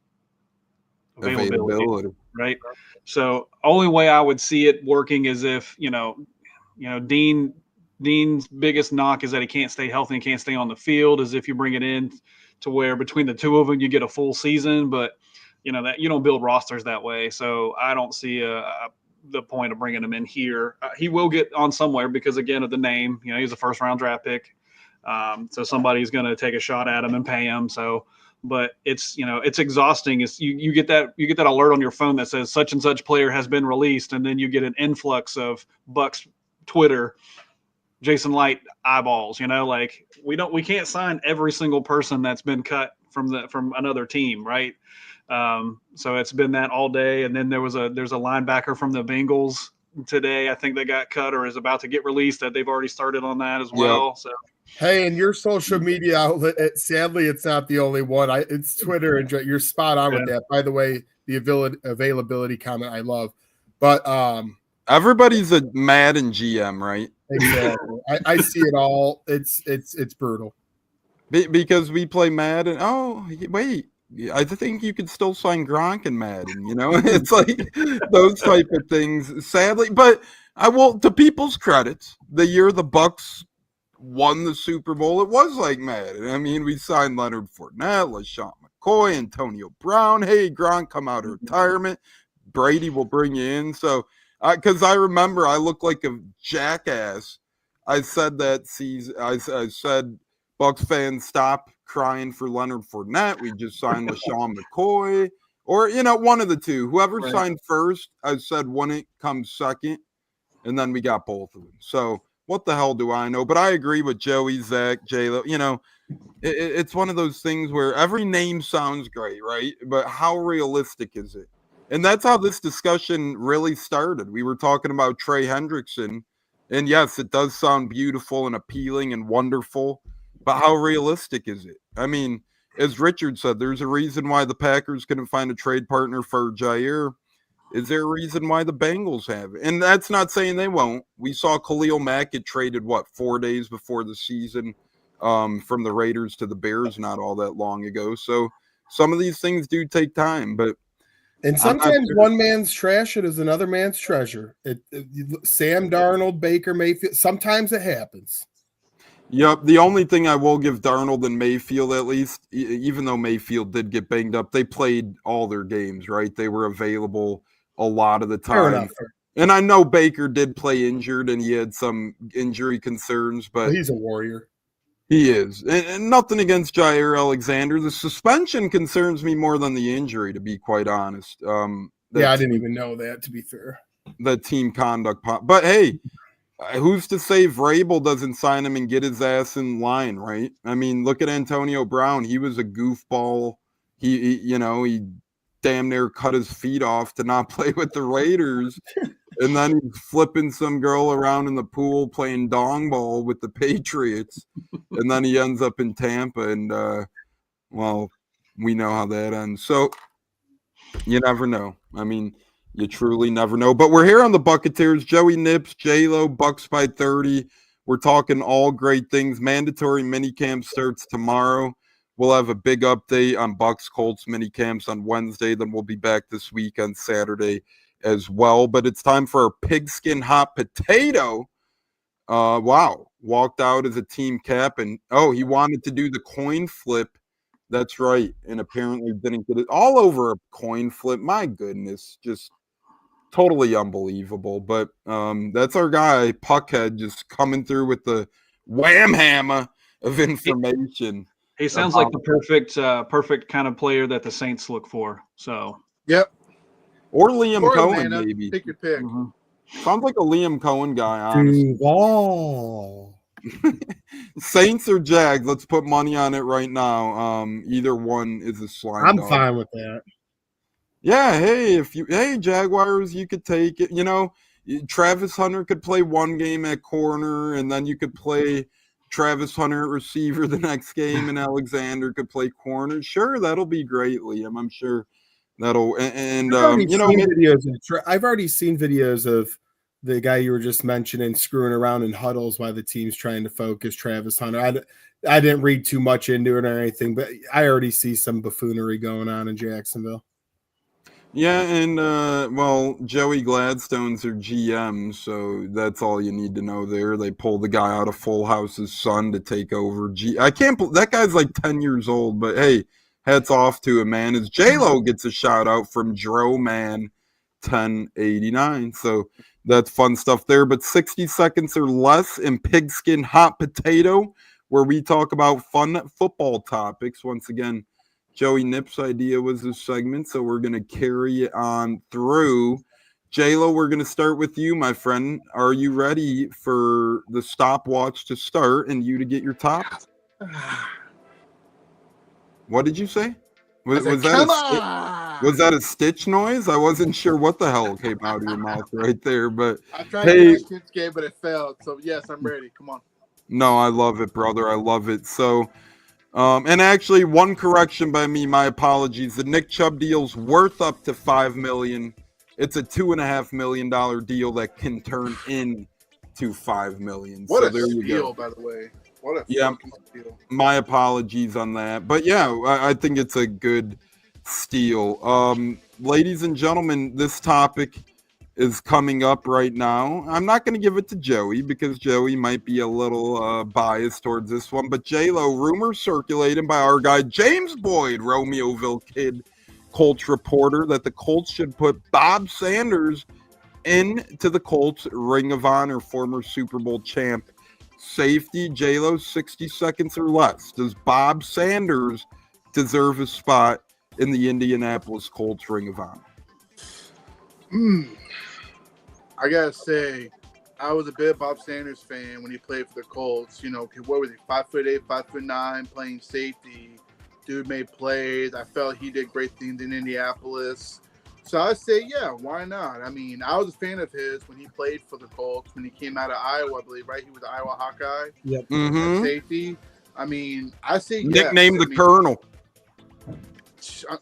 Availability. Right? So only way I would see it working is if, Dean's biggest knock is that he can't stay healthy and can't stay on the field, as if you bring it in to where between the two of them you get a full season, but that you don't build rosters that way. So I don't see the point of bringing him in here. He will get on somewhere because, again, of the name. He's a first-round draft pick, so somebody's going to take a shot at him and pay him. So, but it's exhausting. It's you get that alert on your phone that says such and such player has been released, and then you get an influx of Bucs Twitter, Jason Light eyeballs. We can't sign every single person that's been cut from another team, right? So it's been that all day. And then there's a linebacker from the Bengals today. I think they got cut or is about to get released, that they've already started on that as well. Yep. So,
hey, and your social media outlet, sadly, it's not the only one. It's Twitter, and you're spot on with that. By the way, the availability comment I love, but
everybody's a Madden GM, right?
Exactly. I see it all. It's brutal.
Because we play Madden. Oh, wait. I think you could still sign Gronk in Madden, It's like those type of things, sadly. But I will, to people's credits, the year the Bucs won the Super Bowl, it was like Madden. I mean, we signed Leonard Fournette, LaShawn McCoy, Antonio Brown. Hey, Gronk, come out of retirement. Brady will bring you in. So, because I remember I looked like a jackass. I said that season. I said, Bucs fans, stop crying for Leonard Fournette. We just signed LaShawn McCoy, or one of the two. Whoever signed first, I said wouldn't come second, and then we got both of them. So what the hell do I know? But I agree with Joey, Zach, J-Lo. It's one of those things where every name sounds great, right? But how realistic is it? And that's how this discussion really started. We were talking about Trey Hendrickson, and yes, it does sound beautiful and appealing and wonderful. But how realistic is it? I mean, as Richard said, there's a reason why the Packers couldn't find a trade partner for Jaire. Is there a reason why the Bengals have it? And that's not saying they won't. We saw Khalil Mack get traded, 4 days before the season from the Raiders to the Bears not all that long ago. So some of these things do take time.
And sometimes one man's trash is another man's treasure. Sam Darnold, Baker Mayfield, sometimes it happens.
Yep. The only thing I will give Darnold and Mayfield, at least, even though Mayfield did get banged up, they played all their games, right? They were available a lot of the time. And I know Baker did play injured and he had some injury concerns, but
he's a warrior.
He is. And nothing against Jaire Alexander. The suspension concerns me more than the injury, to be quite honest.
I didn't even know that, to be fair.
The team conduct. But hey, who's to say Vrabel doesn't sign him and get his ass in line, right? I mean, look at Antonio Brown. He was a goofball. He damn near cut his feet off to not play with the Raiders. And then he's flipping some girl around in the pool playing dong ball with the Patriots. And then he ends up in Tampa. And, we know how that ends. So you never know. I mean, you truly never know. But we're here on the Buccateers. Joey Nips, J-Lo, Bucs by 30. We're talking all great things. Mandatory minicamp starts tomorrow. We'll have a big update on Bucs Colts minicamps on Wednesday. Then we'll be back this week on Saturday as well. But it's time for our Pigskin hot potato. Walked out as a team cap. And, he wanted to do the coin flip. That's right. And apparently didn't get it. All over a coin flip. My goodness. Just totally unbelievable. But that's our guy, Puckhead, just coming through with the wham hammer of information.
He sounds like the perfect kind of player that the Saints look for. So,
yep.
Or Liam Cohen, maybe.
Pick your pick.
Mm-hmm.
Sounds like a Liam Cohen guy, honestly. Saints or Jags? Let's put money on it right now. Either one is a slime.
I'm
dog.
fine with that.
Yeah, hey, Jaguars, you could take it. Travis Hunter could play one game at corner, and then you could play Travis Hunter at receiver the next game, and Alexander could play corner. Sure, that'll be great, Liam. I'm sure That'll and
I've already
you know,
seen videos I've already seen videos of the guy you were just mentioning screwing around in huddles while the team's trying to focus, Travis Hunter. I didn't read too much into it or anything, but I already see some buffoonery going on in Jacksonville.
yeah, and well, Joey Gladstone's their GM, so that's all you need to know there. They pulled the guy out of Full House's son to take over. I can't believe that guy's like 10 years old, but hey, hats off to him, man. As J-Lo gets a shout out from Droman 1089. So that's fun stuff there. But 60 seconds or less in Pigskin Hot Potato, where we talk about fun football topics. Once again, Joey Nip's idea was this segment, so we're going to carry it on through. J-Lo, we're going to start with you, my friend. Are you ready for the stopwatch to start and you to get your top? What did you say? Was that a stitch noise? I wasn't sure what the hell came out of your mouth right there, but
I tried to get a stitch game, but it failed. So yes, I'm ready. Come on.
No, I love it, brother. I love it. So, and actually, one correction by me. My apologies. The Nick Chubb deal's worth up to $5 million. It's a $2.5 million deal that can turn into $5 million.
What
so
a
there you
steal,
go.
by the way. What a fucking steal.
My apologies on that. But yeah, I think it's a good steal. Ladies and gentlemen, this topic is coming up right now. I'm not going to give it to Joey because Joey might be a little biased towards this one. But J-Lo, rumors circulating by our guy James Boyd, Romeoville kid, Colts reporter, that the Colts should put Bob Sanders into the Colts Ring of Honor, former Super Bowl champ. Safety, J-Lo, 60 seconds or less. Does Bob Sanders deserve a spot in the Indianapolis Colts Ring of Honor?
I gotta say, I was a big Bob Sanders fan when he played for the Colts. You know, what was he, 5'8", 5'9", playing safety. Dude made plays. I felt he did great things in Indianapolis. So I say, yeah, why not? I mean, I was a fan of his when he played for the Colts, when he came out of Iowa, I believe, right? He was an Iowa Hawkeye.
Yep.
Mm-hmm.
Safety. I mean, I say
Nicknamed
yes.
the Colonel.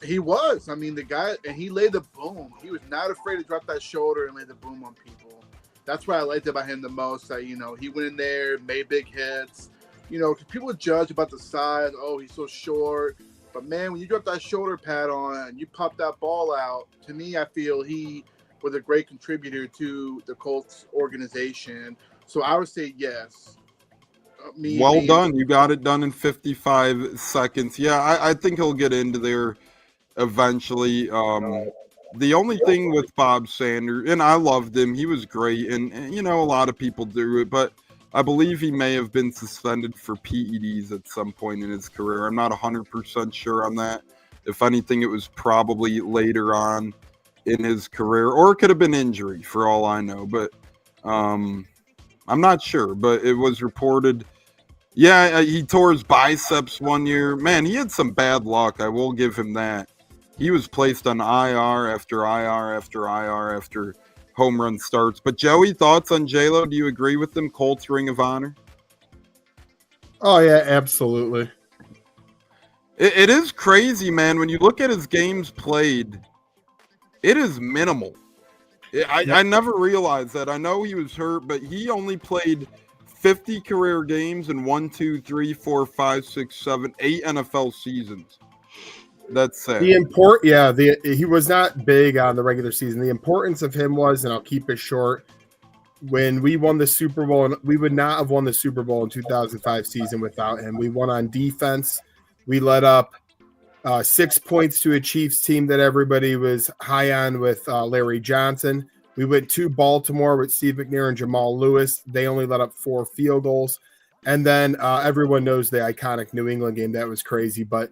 He was. I mean, the guy, and he laid the boom. He was not afraid to drop that shoulder and lay the boom on people. That's what I liked about him the most. That, you know, he went in there, made big hits. You know, people judge about the size. Oh, he's so short. But, man, when you drop that shoulder pad on and you pop that ball out, to me, I feel he was a great contributor to the Colts organization. So I would say yes.
Well done. You got it done in 55 seconds. Yeah, I think he'll get into there eventually. The only thing with Bob Sanders, and I loved him, he was great, and you know, a lot of people do it, but I believe he may have been suspended for PEDs at some point in his career. I'm not 100% sure on that. If anything, it was probably later on in his career, or it could have been injury for all I know, but I'm not sure. But it was reported, yeah, he tore his biceps one year. Man, he had some bad luck. I will give him that. He was placed on IR after IR after IR after home run starts. But Joey, thoughts on J-Lo? Do you agree with them? Colts Ring of Honor?
Oh, yeah, absolutely.
It is crazy, man. When you look at his games played, it is minimal. I never realized that. I know he was hurt, but he only played 50 career games in 8 NFL seasons. That's sad.
He was not big on the regular season. The importance of him was, and I'll keep it short, when we won the Super Bowl, and we would not have won the Super Bowl in 2005 season without him. We won on defense. We let up 6 points to a Chiefs team that everybody was high on with Larry Johnson. We went to Baltimore with Steve McNair and Jamal Lewis. They only let up 4 field goals. And then everyone knows the iconic New England game. That was crazy. But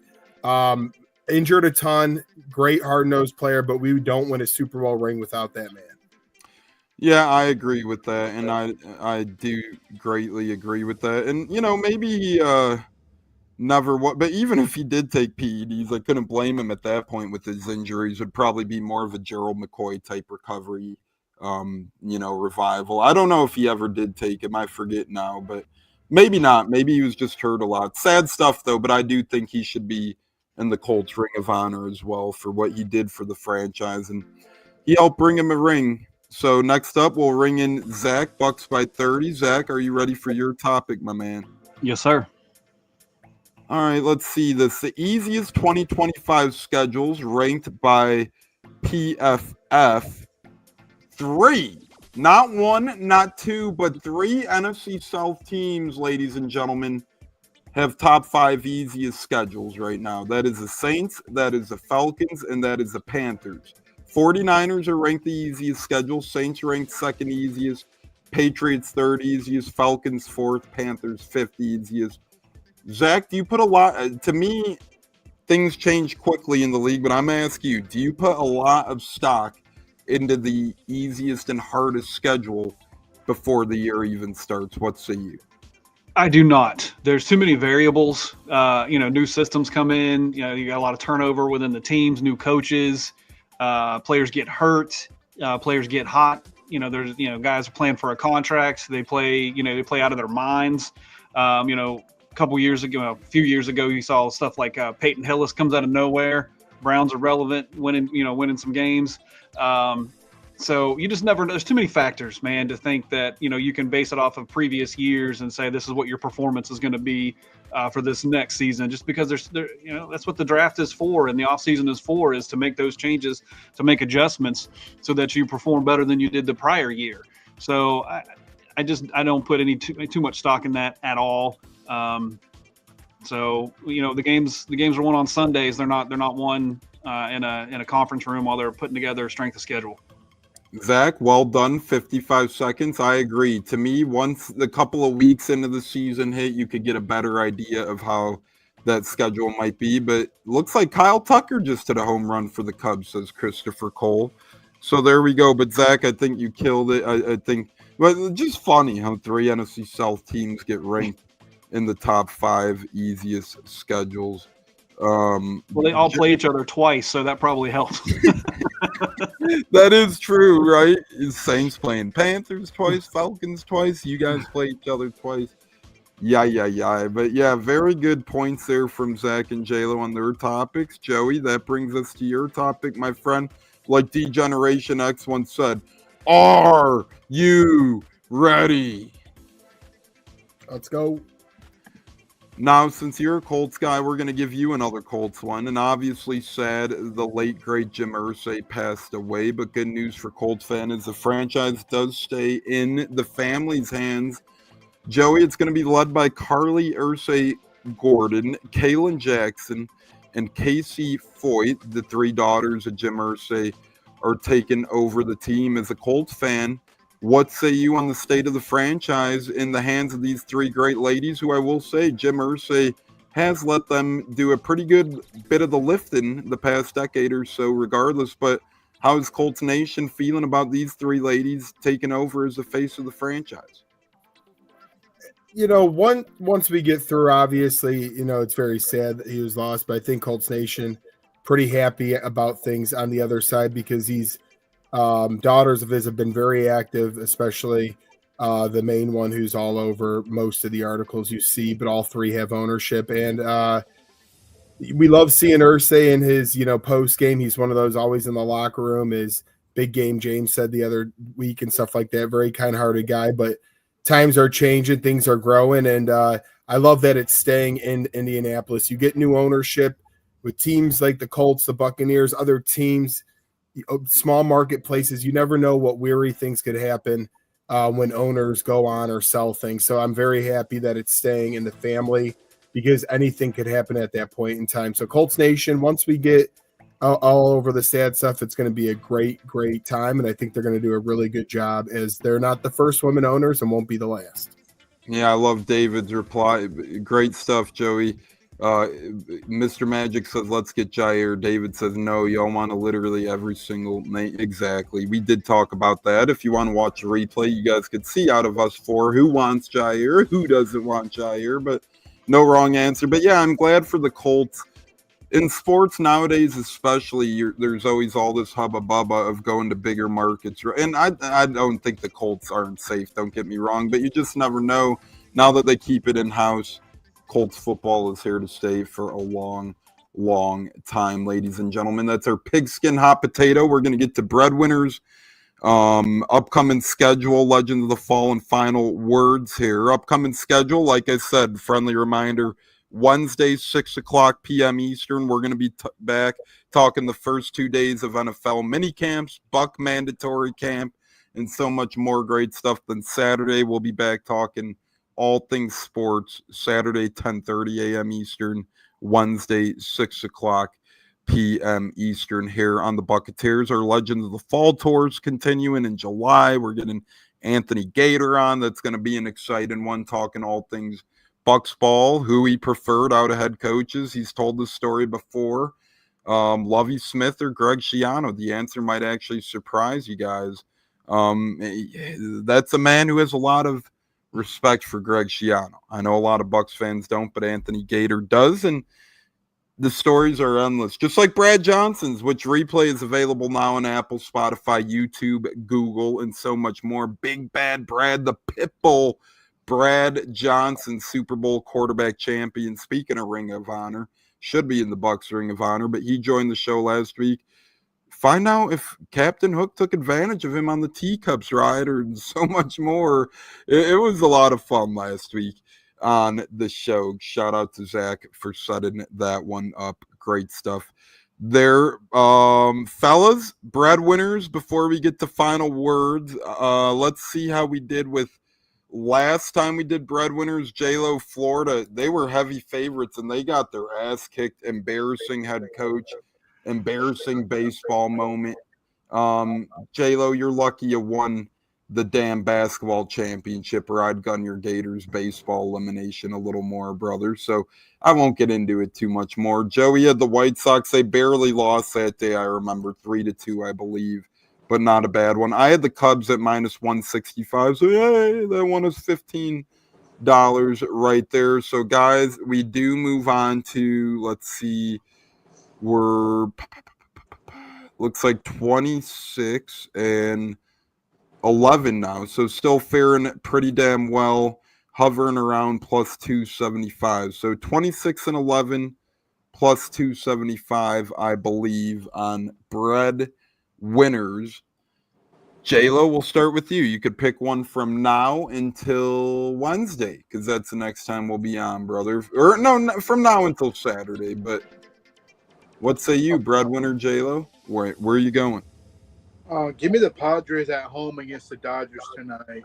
injured a ton, great hard-nosed player, but we don't win a Super Bowl ring without that man.
Yeah, I agree with that, and I do greatly agree with that. And, you know, maybe he never – but even if he did take PEDs, I couldn't blame him at that point with his injuries. It would probably be more of a Gerald McCoy-type recovery, revival. I don't know if he ever did take him. I forget now, but maybe not. Maybe he was just hurt a lot. Sad stuff, though, but I do think he should be and the Colts Ring of Honor as well for what he did for the franchise, and he helped bring him a ring. So next up, we'll ring in Zach, Bucs by 30. Zach, are you ready for your topic, my man?
Yes, sir.
All right, let's see this. The easiest 2025 schedules ranked by PFF. 3, not 1, not 2, but 3 NFC South teams, ladies and gentlemen, have top 5 easiest schedules right now. That is the Saints, that is the Falcons, and that is the Panthers. 49ers are ranked the easiest schedule. Saints ranked second easiest. Patriots third easiest. Falcons fourth. Panthers fifth easiest. Zach, do you put a lot? To me, things change quickly in the league, but I'm going to ask you, do you put a lot of stock into the easiest and hardest schedule before the year even starts? What say you?
I do not. There's too many variables. New systems come in. You got a lot of turnover within the teams, new coaches. Players get hurt. Players get hot. There's guys are playing for a contract. They play. They play out of their minds. A few years ago, you saw stuff like Peyton Hillis comes out of nowhere. Browns are relevant, winning some games. So you just never. There's too many factors, man, to think that you can base it off of previous years and say this is what your performance is going to be for this next season. Just because that's what the draft is for, and the offseason is for, is to make those changes, to make adjustments, so that you perform better than you did the prior year. So I don't put too much stock in that at all. So the games are won on Sundays. They're not won in a conference room while they're putting together a strength of schedule.
Zach, well done. 55 seconds. I agree. To me, once the couple of weeks into the season hit, you could get a better idea of how that schedule might be. But looks like Kyle Tucker just hit a home run for the Cubs, says Christopher Cole. So there we go. But Zach, I think you killed it. I think, but it's just funny how 3 NFC South teams get ranked in the top 5 easiest schedules.
Well, they all play each other twice, so that probably helps.
That is true, right? Saints playing Panthers twice, Falcons twice. You guys play each other twice. Yeah. But yeah, very good points there from Zach and JLo on their topics. Joey, that brings us to your topic, my friend. Like D-Generation X once said, are you ready?
Let's go.
Now, since you're a Colts guy, we're going to give you another Colts one. And obviously sad the late, great Jim Irsay passed away. But good news for Colts fans is the franchise does stay in the family's hands. Joey, it's going to be led by Carly Irsay Gordon, Kaylin Jackson, and Casey Foyt. The 3 daughters of Jim Irsay are taking over the team. As a Colts fan, what say you on the state of the franchise in the hands of these 3 great ladies, who I will say Jim Irsay has let them do a pretty good bit of the lifting the past decade or so regardless. But how is Colts Nation feeling about these 3 ladies taking over as the face of the franchise?
Once we get through, obviously, it's very sad that he was lost, but I think Colts Nation pretty happy about things on the other side, because these daughters of his have been very active, especially the main one, who's all over most of the articles you see, but all 3 have ownership. And we love seeing Irsay in his, post game. He's one of those always in the locker room, is big game James said the other week and stuff like that. Very kind-hearted guy, but times are changing, things are growing. And I love that it's staying in Indianapolis. You get new ownership with teams like the Colts, the Buccaneers, other teams, small marketplaces. You never know what weary things could happen when owners go on or sell things. So I'm very happy that it's staying in the family, because anything could happen at that point in time. So Colts Nation, once we get all over the sad stuff, it's going to be a great time. And I think they're going to do a really good job, as they're not the first women owners and won't be the last.
Yeah, I love David's reply. Great stuff, Joey. Mr. Magic says, let's get Jaire. David says, no, y'all want to literally every single name. Exactly. We did talk about that. If you want to watch a replay, you guys could see out of us 4 who wants Jaire, who doesn't want Jaire, but no wrong answer. But yeah, I'm glad for the Colts. In sports nowadays, especially, there's always all this hubba bubba of going to bigger markets. And I don't think the Colts aren't safe, don't get me wrong, but you just never know. Now that they keep it in-house, Colts football is here to stay for a long, long time, ladies and gentlemen. That's our pigskin hot potato. We're going to get to breadwinners, upcoming schedule, Legend of the Fall, and final words here. Upcoming schedule, like I said, friendly reminder, Wednesday, 6 o'clock p.m. Eastern. We're going to be back talking the first 2 days of NFL minicamps, Buck mandatory camp, and so much more great stuff. Then Saturday, we'll be back talking all things sports, Saturday, 10:30 a.m. Eastern, Wednesday, 6 o'clock p.m. Eastern here on the Buccateers. Our Legends of the Fall tours continuing in July. We're getting Anthony Gator on. That's going to be an exciting one, talking all things Bucs ball, who he preferred out of head coaches. He's told this story before. Lovie Smith or Greg Schiano. The answer might actually surprise you guys. That's a man who has a lot of respect for Greg Schiano. I know a lot of Bucs fans don't, but Anthony Gator does, and the stories are endless. Just like Brad Johnson's, which replay is available now on Apple, Spotify, YouTube, Google, and so much more. Big Bad Brad, the Pitbull Brad Johnson, Super Bowl quarterback champion. Speaking of Ring of Honor, should be in the Bucs Ring of Honor, but he joined the show last week. Find out if Captain Hook took advantage of him on the teacups ride or so much more. It was a lot of fun last week on the show. Shout out to Zach for setting that one up. Great stuff there. Fellas, breadwinners, before we get to final words, let's see how we did with last time we did breadwinners. J-Lo, Florida, they were heavy favorites and they got their ass kicked. Embarrassing head coach, embarrassing baseball moment. J-Lo, you're lucky you won the damn basketball championship, or I'd gun your Gators baseball elimination a little more, brother. So I won't get into it too much more. Joey had the White Sox. They barely lost that day. I remember 3-2, I believe, but not a bad one. I had the Cubs at minus 165. So yay, that one is $15 right there. So guys, we do move on to, let's see, we're looks like 26 and 11 now, so still faring pretty damn well, hovering around plus 275. So 26 and 11 plus 275, I believe, on bread winners. J-Lo, we'll start with you. You could pick one from now until Wednesday, because that's the next time we'll be on, brother. Or no, from now until Saturday. But what say you, breadwinner J-Lo? Where are you going?
Give me the Padres at home against the Dodgers tonight.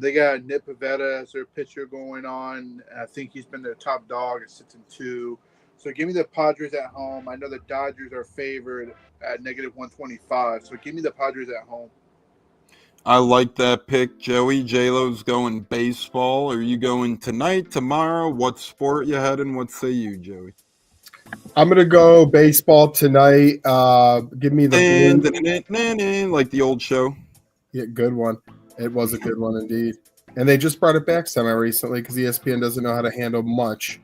They got Nick Pivetta as their pitcher going on. I think he's been their top dog at 6-2. So give me the Padres at home. I know the Dodgers are favored at negative 125. So give me the Padres at home.
I like that pick, Joey. J-Lo's going baseball. Are you going tonight, tomorrow? What sport you heading? What say you, Joey?
I'm going to go baseball tonight. Give me the
like the old show.
Yeah, good one. It was a good one indeed. And they just brought it back semi recently because ESPN doesn't know how to handle much.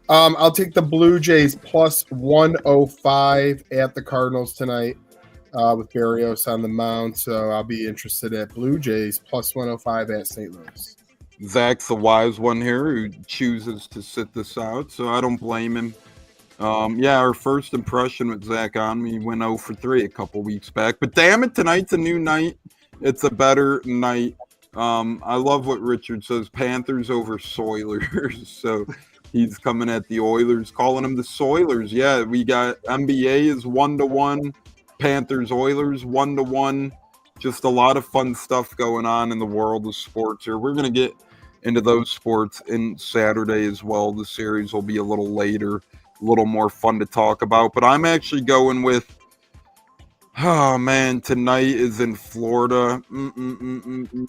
I'll take the Blue Jays plus 105 at the Cardinals tonight with Barrios on the mound. So I'll be interested at Blue Jays plus 105 at St. Louis.
Zach's the wise one here who chooses to sit this out, so I don't blame him. Our first impression with Zach on me went 0 for 3 a couple weeks back. But damn it, tonight's a new night. It's a better night. I love what Richard says, Panthers over Soilers. So he's coming at the Oilers, calling them the Soilers. Yeah, we got NBA is 1-1, Panthers Oilers 1-1. Just a lot of fun stuff going on in the world of sports here. We're going to get into those sports in Saturday as well. The series will be a little later, a little more fun to talk about. But I'm actually going with, oh man, tonight is in Florida. I'm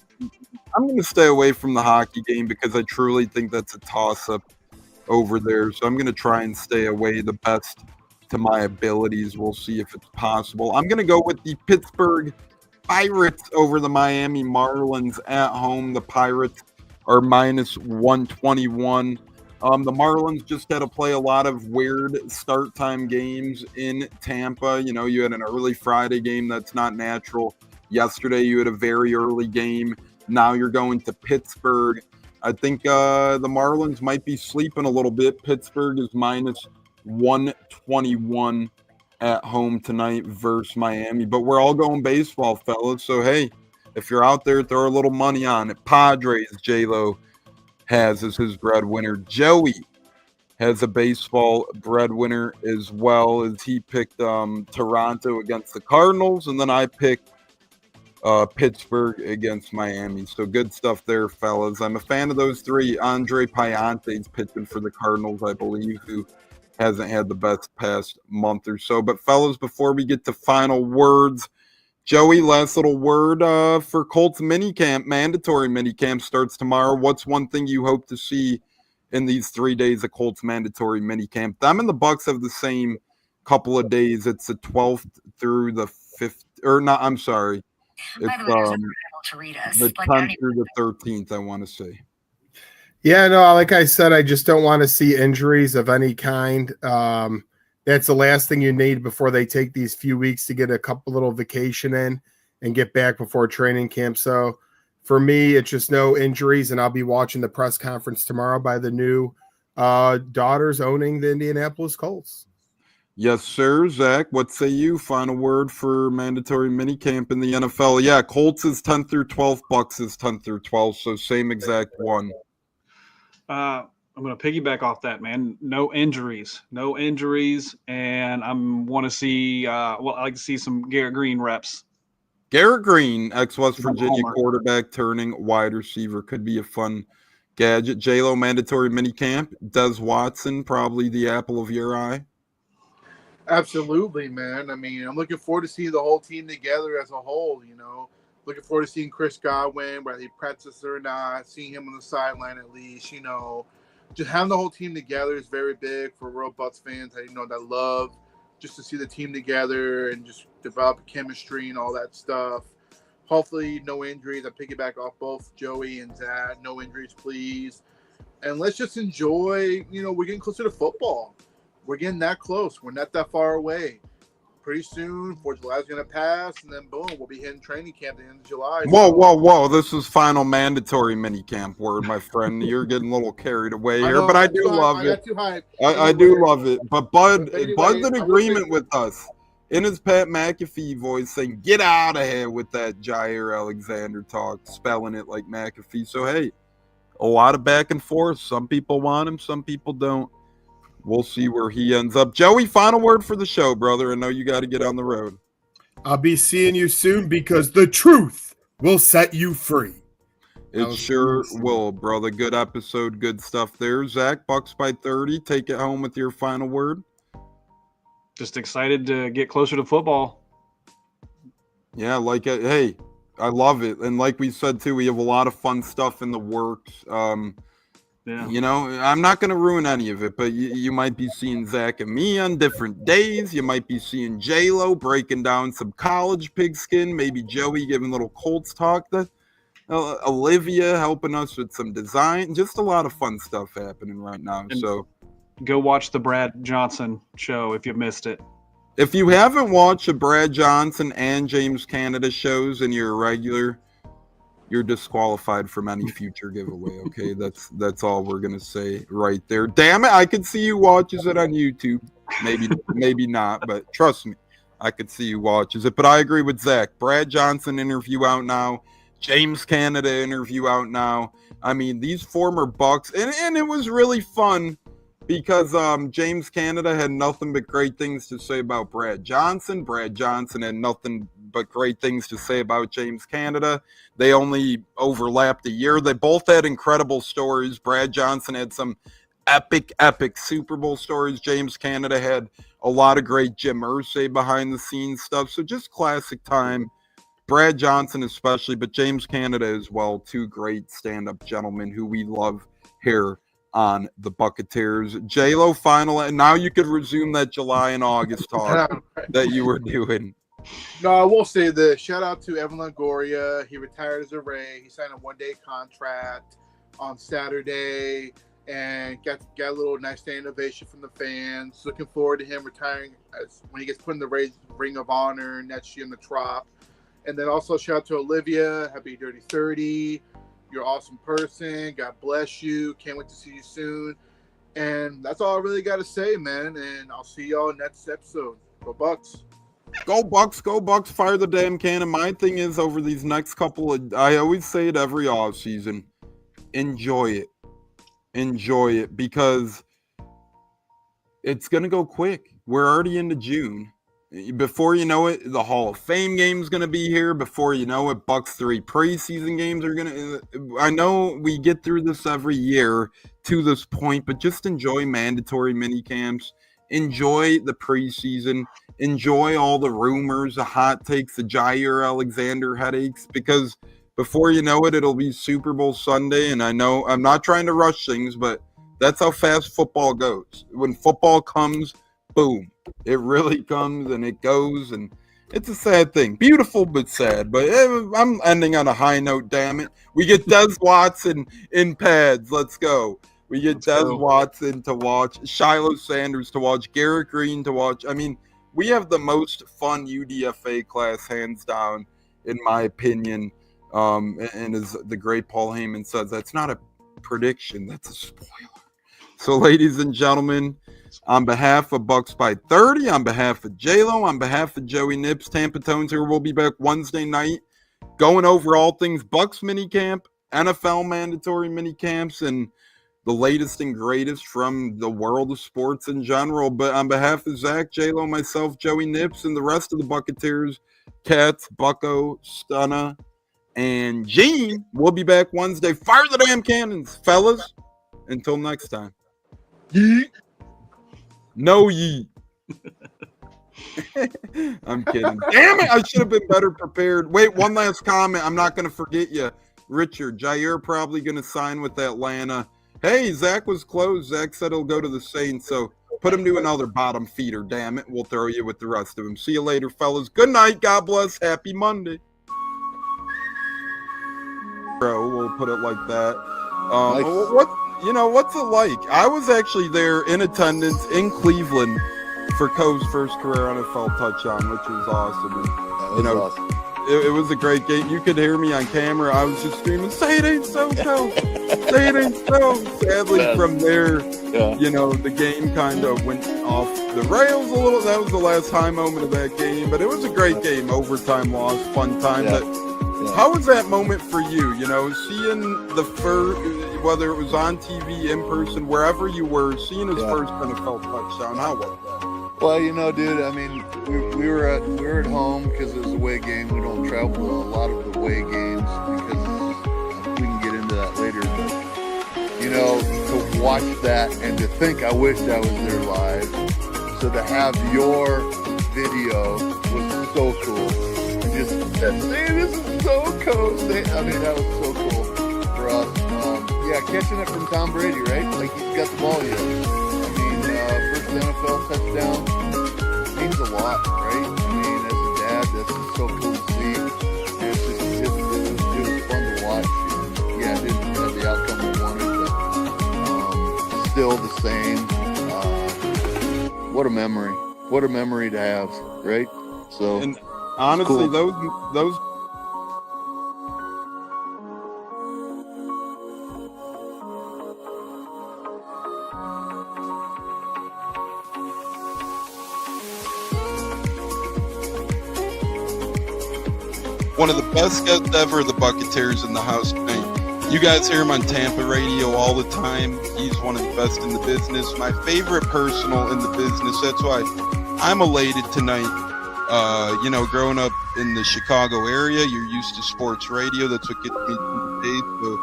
going to stay away from the hockey game because I truly think that's a toss-up over there. So I'm going to try and stay away the best to my abilities. We'll see if it's possible. I'm going to go with the Pittsburgh Pirates over the Miami Marlins at home. The Pirates are minus 121. The Marlins just had to play a lot of weird start time games in Tampa. You know, you had an early Friday game that's not natural. Yesterday, you had a very early game. Now you're going to Pittsburgh. I think the Marlins might be sleeping a little bit. Pittsburgh is minus 121 at home tonight versus Miami. But we're all going baseball, fellas. So, hey, if you're out there, throw a little money on it. Padres, J-Lo has as his breadwinner. Joey has a baseball breadwinner as well, as he picked Toronto against the Cardinals, and then I picked Pittsburgh against Miami. So good stuff there, fellas. I'm a fan of those three. Andre Payante's pitching for the Cardinals, I believe, who hasn't had the best past month or so. But fellas, before we get to final words, Joey, last little word for Colts minicamp. Mandatory minicamp starts tomorrow. What's one thing you hope to see in these 3 days of Colts mandatory minicamp? Them and the Bucs have the same couple of days. It's the 12th through the 5th, or not, I'm sorry. It's the 10th through the 13th, I want to say.
Yeah, no, like I said, I just don't want to see injuries of any kind. That's the last thing you need before they take these few weeks to get a couple little vacation in and get back before training camp. So for me, it's just no injuries, and I'll be watching the press conference tomorrow by the new daughters owning the Indianapolis Colts.
Yes, sir. Zach, what say you? Final word for mandatory minicamp in the NFL. Yeah, Colts is 10th through 12th, Bucs is 10th through 12th, so same exact one.
I'm going to piggyback off that, man. No injuries, and I want to see. I like to see some Garrett Green reps.
Garrett Green, ex-West Virginia quarterback, turning wide receiver, could be a fun gadget. J-Lo mandatory minicamp. Des Watson, probably the apple of your eye.
Absolutely, man. I mean, I'm looking forward to seeing the whole team together as a whole. Looking forward to seeing Chris Godwin, whether he practices or not, seeing him on the sideline at least. Just having the whole team together is very big for real Bucs fans. That love just to see the team together and just develop chemistry and all that stuff. Hopefully, no injuries. I piggyback off both Joey and Zach. No injuries, please. And let's just enjoy. We're getting closer to football. We're getting that close. We're not that far away. Pretty soon, 4th of July is going to pass, and then boom, we'll be hitting training camp at the end of July.
Whoa. This is final mandatory minicamp word, my friend. You're getting a little carried away here, but I do love it. I do love it. But Bud's in agreement with us in his Pat McAfee voice saying, get out of here with that Jaire Alexander talk, spelling it like McAfee. So, hey, a lot of back and forth. Some people want him, some people don't. We'll see where he ends up. Joey, final word for the show, brother. I know you got to get on the road.
I'll be seeing you soon because the truth will set you free.
It sure will, brother. Good episode. Good stuff there. Zach, Bucs by 30. Take it home with your final word.
Just excited to get closer to football.
Yeah, like it. Hey, I love it. And like we said, too, we have a lot of fun stuff in the works.
Yeah.
I'm not going to ruin any of it, but you might be seeing Zach and me on different days. You might be seeing J-Lo breaking down some college pigskin, maybe Joey giving little Colts talk, Olivia helping us with some design. Just a lot of fun stuff happening right now.
And
so
go watch the Brad Johnson show if you missed it.
If you haven't watched the Brad Johnson and James Canada shows and you're a regular, you're disqualified from any future giveaway, okay? That's all we're going to say right there. Damn it, I could see you watches it on YouTube. Maybe not, but trust me, I could see you watches it. But I agree with Zach. Brad Johnson interview out now. James Canada interview out now. I mean, these former Bucs, and it was really fun because James Canada had nothing but great things to say about Brad Johnson. Brad Johnson had nothing but great things to say about James Canada. They only overlapped a year. They both had incredible stories. Brad Johnson had some epic Super Bowl stories. James Canada had a lot of great Jim Irsay behind the scenes stuff. So just classic time. Brad Johnson especially, but James Canada as well. Two great stand-up gentlemen who we love here on the Buccateers. J-Lo final, and now you could resume that July and August talk that you were doing.
No, I will say this. Shout out to Evan Longoria. He retired as a Ray. He signed a one-day contract on Saturday and got a little nice standing ovation from the fans. Looking forward to him retiring when he gets put in the Rays Ring of Honor next year in the Trop. And then also shout out to Olivia. Happy Dirty 30. You're an awesome person. God bless you. Can't wait to see you soon. And that's all I really got to say, man. And I'll see y'all next episode. Go Bucs.
Go Bucs, go Bucs, fire the damn cannon. My thing is over these next couple of, I always say it every offseason, enjoy it. Enjoy it because it's going to go quick. We're already into June. Before you know it, the Hall of Fame game's going to be here. Before you know it, Bucs 3 preseason games are going to... I know we get through this every year to this point, but just enjoy mandatory minicamps. Enjoy the preseason. Enjoy all the rumors, the hot takes, the Jaire Alexander headaches, because before you know it, it'll be Super Bowl Sunday, and I know I'm not trying to rush things, but that's how fast football goes. When football comes, boom. It really comes and it goes, and it's a sad thing. Beautiful, but sad. But I'm ending on a high note, damn it. We get Des Watson in pads. Let's go. We get Des Watson to watch, Shiloh Sanders to watch, Garrett Green to watch. I mean, we have the most fun UDFA class, hands down, in my opinion. And as the great Paul Heyman says, that's not a prediction, that's a spoiler. So, ladies and gentlemen, on behalf of Bucs by 30, on behalf of J-Lo, on behalf of Joey Nips, Tampa Tones here, we'll be back Wednesday night going over all things Bucs minicamp, NFL mandatory minicamps, and the latest and greatest from the world of sports in general. But on behalf of Zach, J-Lo, myself, Joey Nips, and the rest of the Buccateers, Cats, Bucko, Stunna, and Gene, we'll be back Wednesday. Fire the damn cannons, fellas. Until next time. Yeet. No yeet. I'm kidding. Damn it, I should have been better prepared. Wait, one last comment. I'm not going to forget you. Richard, Jaire probably going to sign with Atlanta. Hey, Zach was close. Zach said he'll go to the Saints, so put him to another bottom feeder, damn it. We'll throw you with the rest of them. See you later, fellas. Good night. God bless. Happy Monday. Bro, we'll put it like that.
Nice.
What's it like? I was actually there in attendance in Cleveland for Cove's first career NFL touchdown, which was awesome. And,
Awesome.
It was a great game. You could hear me on camera. I was just screaming, "Say it ain't so, Cove! Say it ain't so!" Sadly, from there, the game kind of went off the rails a little. That was the last high moment of that game, but it was a great game. Overtime loss, fun time.
Yeah.
But how was that moment for you? Seeing the first, whether it was on TV, in person, wherever you were, seeing his first NFL touchdown. How was that?
Well, dude, I mean, we were at home because it was a away game. We don't travel to a lot of the away games because we can get into that later. But, to watch that and to think I wished I was there live. So to have your video was so cool. And just that, this is so cool. I mean, that was so cool for us. Catching it from Tom Brady, right? Like he's got the ball yet. First NFL touchdown means a lot, right? I mean, as a dad, that's just so cool to see. And it was fun to watch. And, it didn't have the outcome we wanted, but still the same. What a memory! What a memory to have, right? So,
and honestly,
cool.
those. One of the best guests ever, the Buccateers in the house. You guys hear him on Tampa radio all the time. He's one of the best in the business. My favorite personal in the business. That's why I'm elated tonight. Growing up in the Chicago area, you're used to sports radio. That's what gets me through the day. So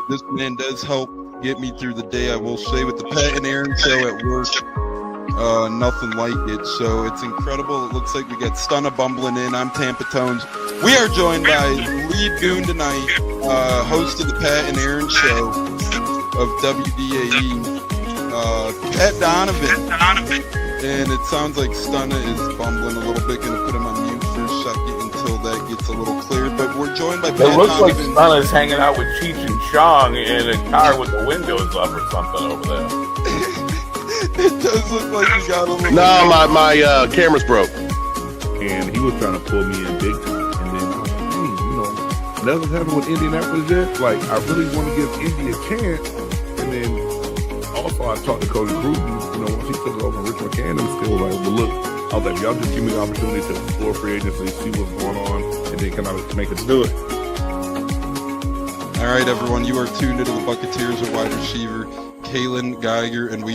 this man does help get me through the day, I will say, with the Pat and Aaron show at work. Nothing like it. So it's incredible. It looks like we got Stunna bumbling in. I'm Tampa Tones. We are joined by lead goon tonight, host of the Pat and Aaron show of WDAE, Pat Donovan. And it sounds like Stunna is bumbling a little bit. Going to put him on mute for a second until that gets a little clear. But we're joined by Pat Donovan.
It looks like Stunna's hanging out with Cheech and Chong in a car with the windows up or something over there.
It does look like he got a little...
No, my camera's broke.
And he was trying to pull me in big time. And then I was like, hey, nothing's happened with Indianapolis yet. Like, I really want to give Indy a chance. And then also also I talked to Cody Gruden, once he took over Rich McCann, still like, well, look, I was like, y'all just give me the opportunity to explore free agency, see what's going on, and then can I make us do it?
All right, everyone, you are tuned into the Buccateers of wide receiver, Kalen Geiger, and we